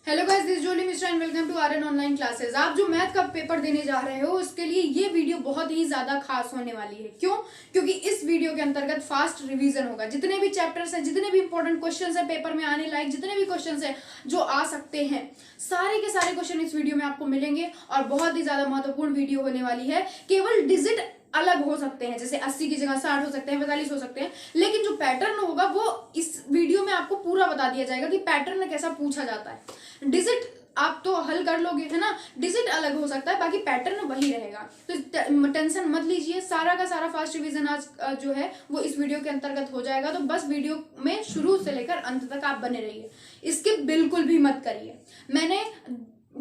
Hello guys, this Jolly Mishra and welcome to RN online classes. आप जो math का paper देने जा रहे हो उसके लिए ये वीडियो बहुत ही ज्यादा खास होने वाली है। क्यों? क्योंकि इस वीडियो के अंतर्गत फास्ट रिवीजन होगा। जितने भी चैप्टर्स हैं, जितने भी इंपॉर्टेंट क्वेश्चंस हैं पेपर में आने लायक, जितने भी क्वेश्चंस हैं जो आ सकते हैं, सारे के सारे क्वेश्चन इस वीडियो में आपको मिलेंगे और बहुत ही ज्यादा महत्वपूर्ण वीडियो होने वाली है। केवल डिजिट अलग हो सकते हैं, जैसे 80 की जगह 60 हो सकते हैं, 45 हो सकते हैं, लेकिन जो पैटर्न होगा वो इस वीडियो में आपको पूरा बता दिया जाएगा कि पैटर्न कैसा पूछा जाता है। डिजिट आप तो हल कर लोगे, है ना। डिजिट अलग हो सकता है, बाकी पैटर्न वही रहेगा। तो टेंशन मत लीजिए, सारा का सारा फास्ट रिवीजन आज जो है वो इस वीडियो के अंतर्गत हो जाएगा। तो बस वीडियो में शुरू से लेकर अंत तक आप बने रहिए, इसके बिल्कुल भी मत करिए। मैंने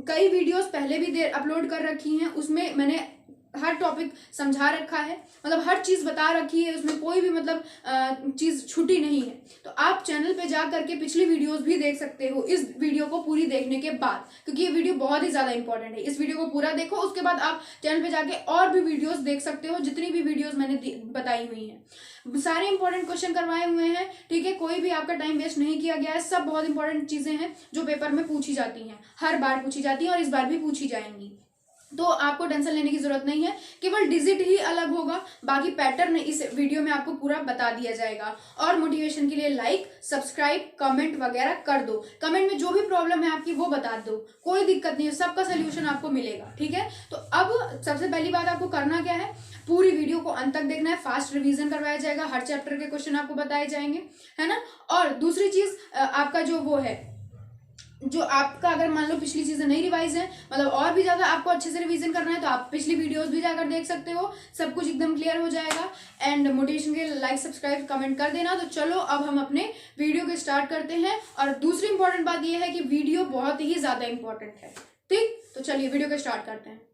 कई वीडियोस पहले भी अपलोड कर रखी हैं, उसमें मैंने हर टॉपिक समझा रखा है, मतलब हर चीज बता रखी है, उसमें कोई भी मतलब चीज छूटी नहीं है। तो आप चैनल पे जा करके पिछली वीडियोस भी देख सकते हो इस वीडियो को पूरी देखने के बाद, क्योंकि ये वीडियो बहुत ही ज्यादा इंपॉर्टेंट है। इस वीडियो को पूरा देखो, उसके बाद आप चैनल पे जाके और भी वीडियोस देख सकते हो, जितनी भी वीडियोस मैंने बताई हुई हैं। सारे इंपॉर्टेंट क्वेश्चन करवाए हुए हैं, ठीक है। कोई भी आपका टाइम वेस्ट नहीं किया गया है, सब बहुत इंपॉर्टेंट चीजें हैं जो पेपर में पूछी जाती हैं, हर बार पूछी जाती हैं और इस बार भी पूछी जाएंगी। तो आपको टेंशन लेने की जरूरत नहीं है, केवल डिजिट ही अलग होगा, बाकी पैटर्न इस वीडियो में आपको पूरा बता दिया जाएगा। और मोटिवेशन के लिए लाइक, सब्सक्राइब, कमेंट वगैरह कर दो। कमेंट में जो भी प्रॉब्लम है आपकी वो बता दो, कोई दिक्कत नहीं है, सबका सोल्यूशन आपको मिलेगा, ठीक है। तो अब सबसे पहली बात आपको करना क्या है, पूरी वीडियो को अंत तक देखना है। फास्ट रिवीजन करवाया जाएगा, हर चैप्टर के क्वेश्चन आपको बताए जाएंगे, है ना। और दूसरी चीज आपका जो वो है, जो आपका अगर मान लो पिछली चीजें नहीं रिवाइज है, मतलब और भी ज्यादा आपको अच्छे से रिवीजन करना है, तो आप पिछली वीडियोस भी जाकर देख सकते हो, सब कुछ एकदम क्लियर हो जाएगा। एंड मोटिवेशन के लाइक, सब्सक्राइब, कमेंट कर देना। तो चलो अब हम अपने वीडियो को स्टार्ट करते हैं। और दूसरी इंपॉर्टेंट बात यह है कि वीडियो बहुत ही ज्यादा इंपॉर्टेंट है, ठीक। तो चलिए वीडियो को स्टार्ट करते हैं।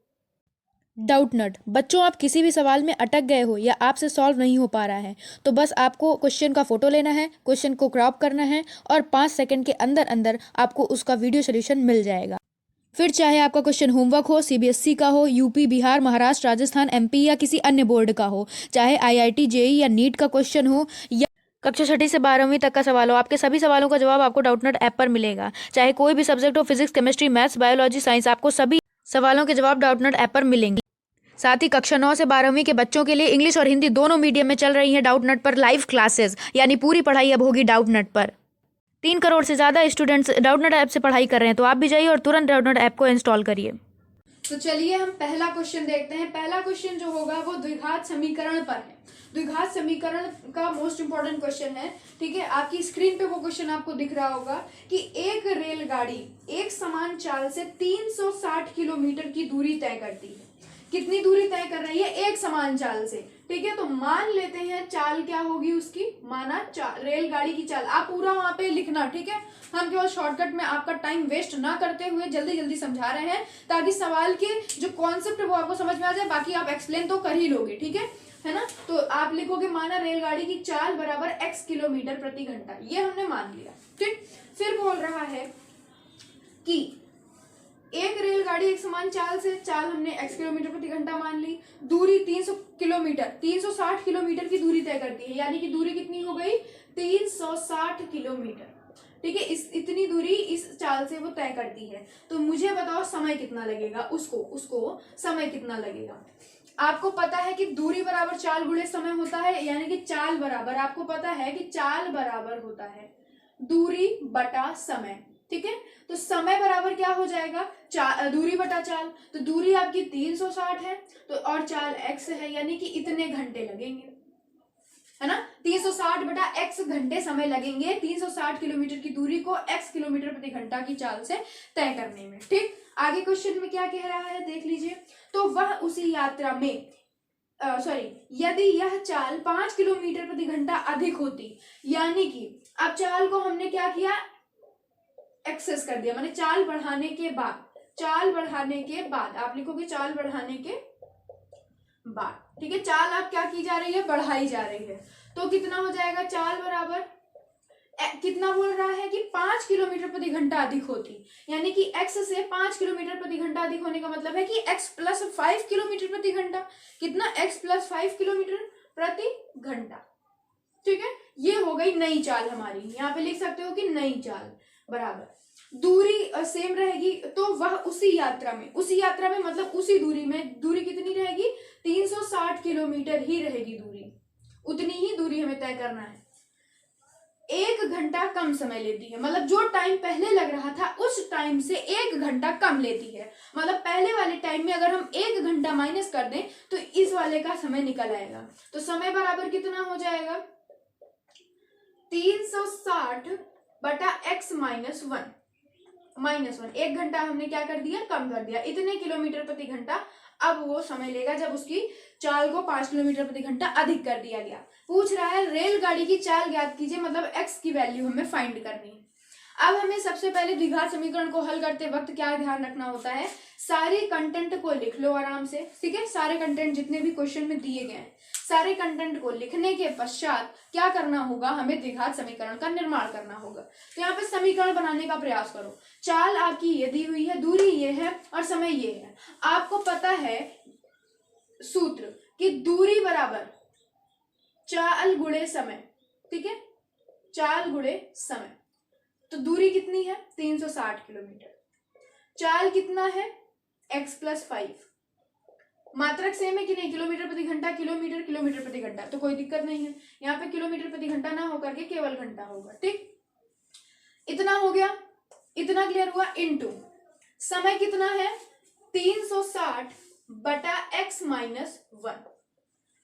डाउट नट। बच्चों, आप किसी भी सवाल में अटक गए हो या आपसे सॉल्व नहीं हो पा रहा है तो बस आपको क्वेश्चन का फोटो लेना है, क्वेश्चन को क्रॉप करना है और 5 सेकंड के अंदर अंदर आपको उसका वीडियो सोल्यूशन मिल जाएगा। फिर चाहे आपका क्वेश्चन होमवर्क हो, सीबीएसई का हो, यूपी, बिहार, महाराष्ट्र, राजस्थान, एमपी या किसी अन्य बोर्ड का हो, चाहे आईआईटी, जेई या नीट का क्वेश्चन हो या कक्षा 6 से 12वीं तक का सवाल हो, आपके सभी सवालों का जवाब आपको डाउटनट ऐप पर मिलेगा। चाहे कोई भी सब्जेक्ट हो, physics, chemistry, maths, biology, science, आपको सभी सवालों के जवाब डाउटनट ऐप पर मिलेंगे। साथ ही कक्षा 9 से 12वीं के बच्चों के लिए इंग्लिश और हिंदी दोनों मीडियम में चल रही हैं डाउटनट पर लाइव क्लासेस, यानी पूरी पढ़ाई अब होगी डाउटनट पर। 3 करोड़ से ज्यादा स्टूडेंट्स डाउटनट ऐप से पढ़ाई कर रहे हैं, तो आप भी जाइए और तुरंत डाउटनट ऐप को इंस्टॉल करिए। तो चलिए हम पहला क्वेश्चन देखते हैं। पहला क्वेश्चन जो होगा वो द्विघात समीकरण पर है। द्विघात समीकरण का मोस्ट इंपॉर्टेंट क्वेश्चन है, ठीक है। आपकी स्क्रीन पे वो क्वेश्चन आपको दिख रहा होगा कि एक रेलगाड़ी एक समान चाल से 360 किलोमीटर की दूरी तय करती है। कितनी दूरी तय कर रही है? एक समान चाल से, ठीक है। तो मान लेते हैं चाल क्या होगी उसकी, माना रेलगाड़ी की चाल। आप पूरा वहां पे लिखना, ठीक है। हम केवल शॉर्टकट में आपका टाइम वेस्ट ना करते हुए जल्दी जल्दी समझा रहे हैं, ताकि सवाल के जो कॉन्सेप्ट है वो आपको समझ में आ जाए। बाकी आप एक्सप्लेन तो कर ही लोगे, ठीक है ना। तो आप लिखोगे माना रेलगाड़ी की चाल बराबर x किलोमीटर प्रति घंटा, ये हमने मान लिया, ठीक। फिर बोल रहा है कि एक रेलगाड़ी एक समान चाल से, चाल हमने x किलोमीटर प्रति घंटा मान ली, दूरी 300 किलोमीटर, 360 किलोमीटर की दूरी तय करती है, यानी कि दूरी कितनी हो गई? 360 किलोमीटर, ठीक है। इतनी दूरी इस चाल से वो तय करती है। तो मुझे बताओ समय कितना लगेगा, उसको समय कितना लगेगा। आपको पता है कि दूरी बराबर चाल गुणे समय होता है, यानी कि चाल बराबर, आपको पता है कि चाल बराबर होता है दूरी बटा समय, ठीक है। तो समय बराबर क्या हो जाएगा? दूरी बटा चाल। तो दूरी आपकी 360 है, तो और चाल x है, यानी कि इतने घंटे लगेंगे, है ना। 360 बटा x घंटे समय लगेंगे 360 किलोमीटर की दूरी को x किलोमीटर प्रति घंटा की चाल से तय करने में, ठीक। आगे क्वेश्चन में क्या कह रहा है देख लीजिए। तो वह उसी यात्रा में यदि यह चाल 5 किलोमीटर प्रति घंटा अधिक होती, यानी कि अब चाल को हमने क्या किया, एक्सेस कर दिया, माने चाल बढ़ाने के बाद आप लिखोगे चाल बढ़ाने के बाद, ठीक है। चाल आप क्या की जा रही है? बढ़ाई जा रही है। तो कितना हो जाएगा? चाल बराबर कितना बोल रहा है कि 5 किलोमीटर प्रति घंटा अधिक होती, यानी कि x से 5 किलोमीटर प्रति घंटा अधिक होने का मतलब है कि x प्लस 5 किलोमीटर प्रति घंटा। कितना? x प्लस 5 किलोमीटर प्रति घंटा, ठीक है। ये हो गई नई चाल हमारी, यहाँ पे लिख सकते हो कि नई चाल बराबर। दूरी सेम रहेगी, तो वह उसी यात्रा में मतलब उसी दूरी में, दूरी कितनी रहेगी, 360 किलोमीटर ही रहेगी दूरी, उतनी ही दूरी हमें तय करना है। 1 घंटा कम समय लेती है, मतलब जो टाइम पहले लग रहा था उस टाइम से 1 घंटा कम लेती है। मतलब पहले वाले टाइम में अगर हम 1 घंटा माइनस कर दें तो इस वाले का समय निकल आएगा। तो समय बराबर कितना हो जाएगा, 360 बटा x माइनस वन। 1 घंटा हमने क्या कर दिया, कम कर दिया, इतने किलोमीटर प्रति घंटा। अब वो समय लेगा जब उसकी चाल को 5 किलोमीटर प्रति घंटा अधिक कर दिया गया। पूछ रहा है रेलगाड़ी की चाल ज्ञात कीजिए, मतलब x की वैल्यू हमें फाइंड करनी है। अब हमें सबसे पहले द्विघात समीकरण को हल करते वक्त क्या ध्यान रखना होता है, सारे कंटेंट को लिख लो आराम से, ठीक है। सारे कंटेंट जितने भी क्वेश्चन में दिए गए हैं, सारे कंटेंट को लिखने के पश्चात क्या करना होगा, हमें द्विघात समीकरण का निर्माण करना होगा। तो यहाँ पे समीकरण बनाने का प्रयास करो। चाल आपकी ये दी हुई है, दूरी ये है और समय ये है। आपको पता है सूत्र कि दूरी बराबर चाल गुणे समय, ठीक है, चाल गुणे समय। तो दूरी कितनी है, 360 किलोमीटर। चाल कितना है, x प्लस 5। मात्रक सेम है कि नहीं, किलोमीटर प्रति घंटा, किलोमीटर प्रति घंटा, तो कोई दिक्कत नहीं है। यहाँ पे किलोमीटर प्रति घंटा ना होकर के केवल घंटा होगा, ठीक। इतना हो गया, इतना क्लियर हुआ। इनटू समय कितना है, 360 बटा x माइनस 1।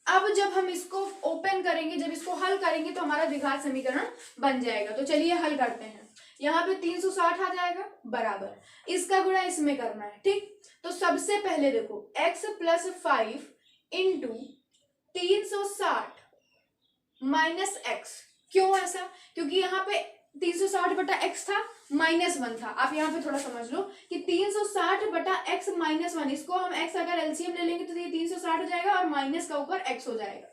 अब जब हम इसको ओपन करेंगे, जब इसको हल करेंगे तो हमारा द्विघात समीकरण बन जाएगा। तो चलिए हल करते हैं। यहाँ पे 360 आ जाएगा बराबर, इसका गुणा इसमें करना है, ठीक। तो सबसे पहले देखो x plus 5 into 360 minus x. क्यों ऐसा, क्योंकि यहाँ पे 360 बटा x था, माइनस 1 था। आप यहाँ पे थोड़ा समझ लो कि 360 बटा x माइनस 1, इसको हम x अगर एलसीएम ले लेंगे तो ये 360 हो जाएगा और माइनस का ऊपर x हो जाएगा।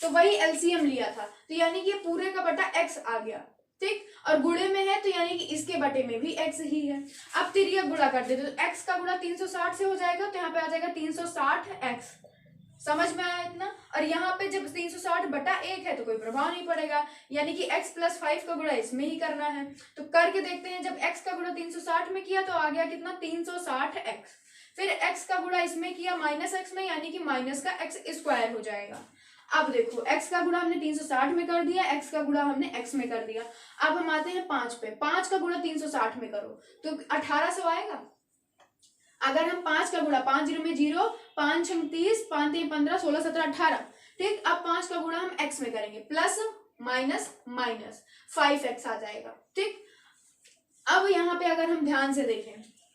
तो वही एलसीएम लिया था, तो यानी कि पूरे का बटा x आ गया, ठीक। और गुणे में है तो यानी कि इसके बटे में भी x ही है। अब तिर्यक गुणा कर देते तो x का गुणा 360 से हो जाएगा, तो यहाँ पे आ जाएगा 360x। समझ में आया इतना। और यहाँ पे जब 360 बटा 1 है तो कोई प्रभाव नहीं पड़ेगा, यानी कि x प्लस 5 का गुणा इसमें ही करना है। तो करके देखते हैं, जब x का गुणा 360 में किया तो आ गया कितना, 360x। फिर x का गुणा इसमें किया माइनस x में, यानी कि माइनस का x स्क्वायर हो जाएगा। अब देखो x का गुणा हमने 360 में कर दिया, x का गुणा हमने x में कर दिया। अब हम आते हैं 5 पे। 5 का गुणा 360 में करो तो 1800 आएगा। अगर हम 5 का गुणा, 5 0 में 0, 5 6 30, 5 3 15, 16 17 18, ठीक। अब 5 का गुणा हम x में करेंगे, प्लस माइनस माइनस 5x आ जाएगा, ठीक। अब यहाँ पे अगर हम ध्यान से देखें,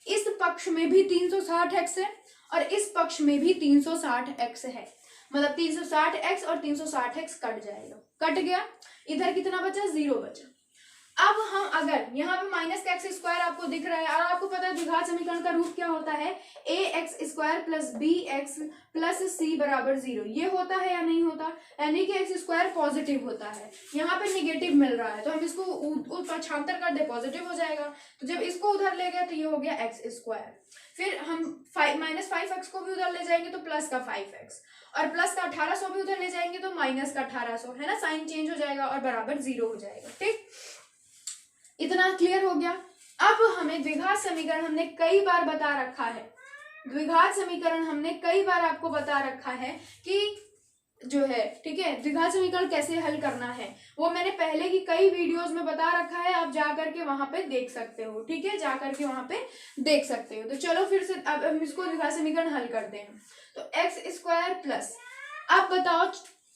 इस पक्ष में भी 360x है और इस पक्ष में भी 360x है, मतलब 360x और 360x कट जाएगा, कट गया। इधर कितना बचा, 0 बचा। अब हम अगर यहाँ पे माइनस का एक्स स्क्वायर आपको दिख रहा है और आपको पता है द्विघात समीकरण का रूप क्या होता है, A X square plus B X plus C बराबर 0। ये होता है या नहीं होता, यानी कि एक्स स्क्वायर पॉजिटिव होता है। यहाँ पे निगेटिव मिल रहा है तो हम इसको पक्षांतर कर दे, पॉजिटिव हो जाएगा। तो जब इसको उधर ले गए तो ये हो गया एक्स स्क्वायर। फिर हम माइनस 5x को भी उधर ले जाएंगे तो प्लस का 5x, और प्लस का 1800 भी उधर ले जाएंगे तो माइनस का 1800, है ना, साइन चेंज हो जाएगा और बराबर 0 हो जाएगा, ठीक। इतना क्लियर हो गया। अब हमें द्विघात समीकरण हमने कई बार बता रखा है, द्विघात समीकरण हमने कई बार आपको बता रखा है कि जो है, ठीक है, द्विघात समीकरण कैसे हल करना है वो मैंने पहले की कई वीडियोस में बता रखा है। आप जा करके वहां पे देख सकते हो, ठीक है, जा करके वहां पे देख सकते हो। तो चलो फिर से अब हम इसको द्विघात समीकरण हल करते हैं। तो एक्स स्क्वायर प्लस, अब बताओ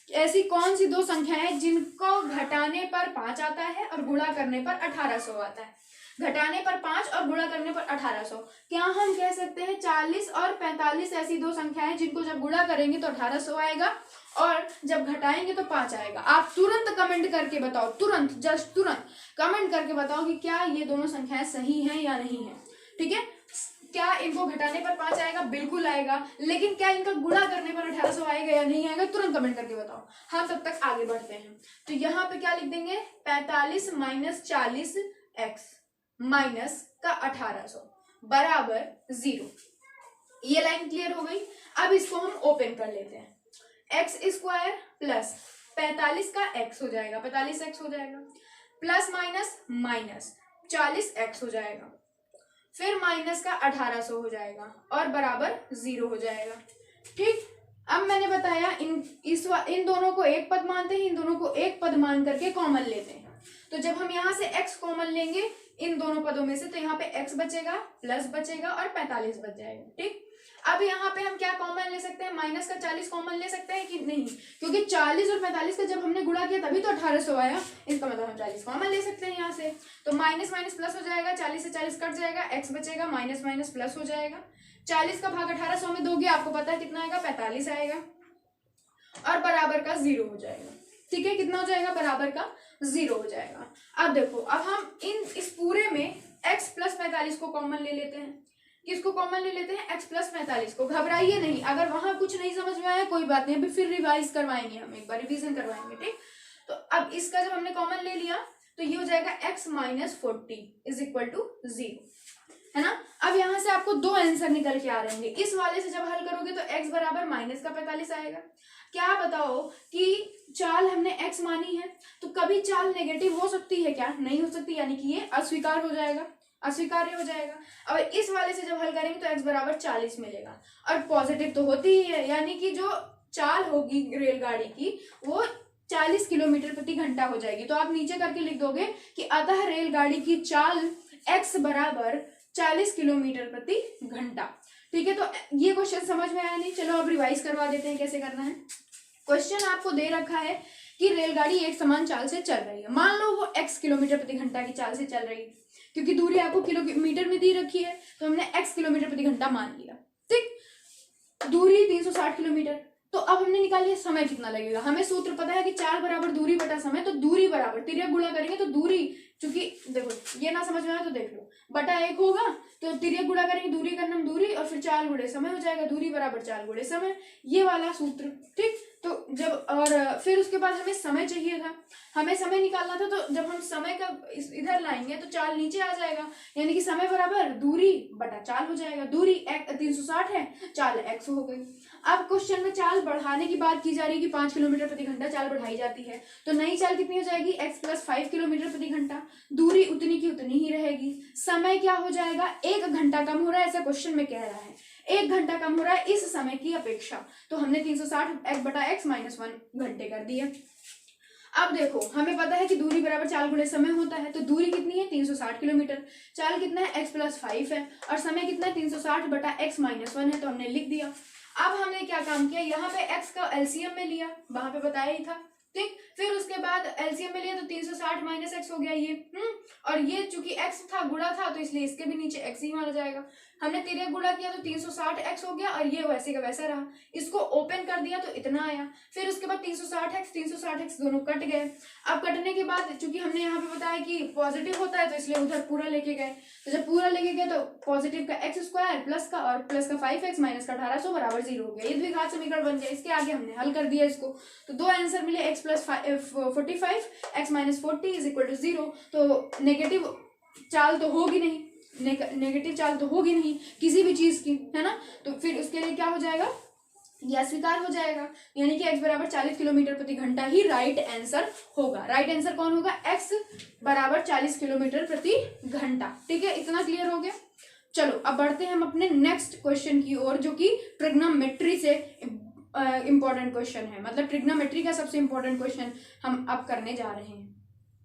ऐसी कौन सी दो संख्याएं जिनको घटाने पर 5 आता है और गुणा करने पर 1800 आता है। घटाने पर 5 और गुणा करने पर 1800, क्या हम कह सकते हैं 40 और 45 ऐसी दो संख्याएं जिनको जब गुणा करेंगे तो 1800 आएगा और जब घटाएंगे तो 5 आएगा। आप तुरंत कमेंट करके बताओ, तुरंत, जस्ट तुरंत कमेंट करके बताओ कि क्या ये दोनों संख्याएं सही हैं या नहीं है, ठीक है। क्या इनको घटाने पर 5 आएगा, बिल्कुल आएगा, लेकिन क्या इनका गुणा करने पर 1800 आएगा या नहीं आएगा, तुरंत कमेंट करके बताओ। हम तब तक आगे बढ़ते हैं। तो यहाँ पे क्या लिख देंगे, 45 माइनस 40 एक्स माइनस का 1800 बराबर 0। ये लाइन क्लियर हो गई। अब इसको हम ओपन कर लेते हैं। एक्स स्क्वायर प्लस 45 का एक्स हो जाएगा, 45x हो जाएगा, प्लस माइनस माइनस 40x हो जाएगा, फिर माइनस का 1800 हो जाएगा और बराबर 0 हो जाएगा। ठीक, अब मैंने बताया इन दोनों को एक पद मानते हैं, इन दोनों को एक पद मान करके कॉमन लेते हैं। तो जब हम यहाँ से x कॉमन लेंगे इन दोनों पदों में से, तो यहाँ पे x बचेगा, प्लस बचेगा और 45 बच जाएगा। ठीक, अब यहाँ पे हम क्या कॉमन ले सकते हैं, माइनस का 40 कॉमन ले सकते हैं कि नहीं, क्योंकि 40 और 45 का जब हमने गुणा किया तभी तो 1800 आया, इसका मतलब हम 40 कॉमन ले सकते हैं यहाँ से। तो माइनस माइनस प्लस हो जाएगा, 40 से 40 कट जाएगा, x बचेगा, माइनस माइनस प्लस हो जाएगा। 40 का भाग 1800 में दोगे, आपको पता है कितना आएगा, 45 आएगा और बराबर का 0 हो जाएगा। ठीक है, कितना हो जाएगा, बराबर का 0 हो जाएगा। अब देखो, अब हम इस पूरे में x प्लस 45 को कॉमन ले लेते हैं। किसको कॉमन ले लेते हैं, x प्लस 45 को। घबराइए नहीं, अगर वहां कुछ नहीं समझ में आया कोई बात नहीं, अभी फिर रिवाइज करवाएंगे, हम एक बार रिवीजन करवाएंगे। ठीक, तो अब इसका जब हमने कॉमन ले लिया तो ये हो जाएगा x minus 40 is equal to 0, है ना। अब यहाँ से आपको दो आंसर निकल के आ रहेंगे। इस वाले से जब हल करोगे तो x बराबर माइनस का 45 आएगा। क्या बताओ कि चाल हमने x मानी है, तो कभी चाल नेगेटिव हो सकती है क्या, नहीं हो सकती, यानी कि ये अस्वीकार हो जाएगा, अस्वीकार्य हो जाएगा। अब इस वाले से जब हल करेंगे तो x बराबर 40 मिलेगा और पॉजिटिव तो होती ही है, यानी कि जो चाल होगी रेलगाड़ी की वो 40 किलोमीटर प्रति घंटा हो जाएगी। तो आप नीचे करके लिख दोगे कि अतः रेलगाड़ी की चाल x बराबर 40 किलोमीटर प्रति घंटा। ठीक है, तो ये क्वेश्चन समझ में आया नहीं, चलो अब रिवाइज करवा देते हैं कैसे करना है। क्वेश्चन आपको दे रखा है कि रेलगाड़ी एक समान चाल से चल रही है, मान लो वो x किलोमीटर प्रति घंटा की चाल से चल रही है, क्योंकि दूरी आपको किलोमीटर में दी रखी है तो हमने x किलोमीटर प्रति घंटा मान लिया। ठीक, दूरी 360 किलोमीटर। तो अब हमने निकाल लिया समय कितना लगेगा, हमें सूत्र पता है कि 4 बराबर दूरी बटा समय, तो दूरी बराबर तिर्यक गुणा करेंगे तो दूरी, चूंकि देखो ये ना समझ में आया तो देख लो, बटा 1 होगा तो तिर्यक गुणा करेंगे, दूरी का नाम दूरी और फिर 4 गुणे समय हो जाएगा, दूरी बराबर 4 गुणे समय, ये वाला सूत्र। ठीक, तो जब और फिर उसके बाद हमें समय चाहिए था, हमें समय निकालना था, तो जब हम समय का इधर लाएंगे तो चाल नीचे आ जाएगा, यानी कि समय बराबर दूरी बटा चाल हो जाएगा। दूरी 360 है, चाल x हो गई। अब क्वेश्चन में चाल बढ़ाने की बात की जा रही है कि 5 किलोमीटर प्रति घंटा चाल बढ़ाई जाती है, तो नई चाल कितनी हो जाएगी, x प्लस 5 किलोमीटर प्रति घंटा। दूरी उतनी की उतनी ही रहेगी। समय क्या हो जाएगा, 1 घंटा कम हो रहा है, ऐसा क्वेश्चन में कह रहा है, 1 घंटा कम हो रहा है इस समय की अपेक्षा, तो हमने 360 x बटा x माइनस 1 घंटे कर दिए। अब देखो, हमें पता है कि दूरी बराबर 4 गुणे समय होता है, तो दूरी कितनी है, 360 किलोमीटर, चाल कितना है, x प्लस 5 है और समय कितना है, 360 बटा x माइनस 1 है, तो हमने लिख दिया। अब हमने क्या काम किया, यहाँ पे x का एलसीएम में लिया, वहां पे बताया ही था। ठीक, फिर उसके बाद एलसीएम में लिया तो 360 माइनस x हो गया ये, और ये चूंकि x था, गुणा था, तो इसलिए इसके भी नीचे x ही माना जाएगा। हमने तिर्यक गुणा किया तो 360x हो गया और ये वैसे का वैसा रहा। इसको ओपन कर दिया तो इतना आया। फिर उसके बाद 360x दोनों कट गए। अब कटने के बाद चूंकि हमने यहाँ पे बताया कि पॉजिटिव होता है, तो इसलिए उधर पूरा लेके गए, तो जब पूरा लेके गए तो पॉजिटिव का x स्क्वायर प्लस का और प्लस का 5x माइनस का 1800 बराबर 0 हो गया। ये द्विघात समीकरण बन गया। इसके आगे हमने हल कर दिया इसको, तो दो आंसर मिले, x plus 45 x minus 40 is equal to 0। तो नेगेटिव चाल तो होगी नहीं, नेगेटिव चाल तो होगी नहीं किसी भी चीज की, है ना। तो फिर उसके लिए क्या हो जाएगा, यह स्वीकार हो जाएगा, यानी कि x बराबर 40 किलोमीटर प्रति घंटा ही राइट आंसर होगा। राइट आंसर कौन होगा, x बराबर 40 किलोमीटर प्रति घंटा। ठीक है, इतना क्लियर हो गया। चलो अब बढ़ते हैं हम अपने नेक्स्ट क्वेश्चन की ओर, जो कि ट्रिग्नोमेट्री से इंपॉर्टेंट क्वेश्चन है, मतलब ट्रिग्नोमेट्री का सबसे इंपॉर्टेंट क्वेश्चन हम अब करने जा रहे हैं।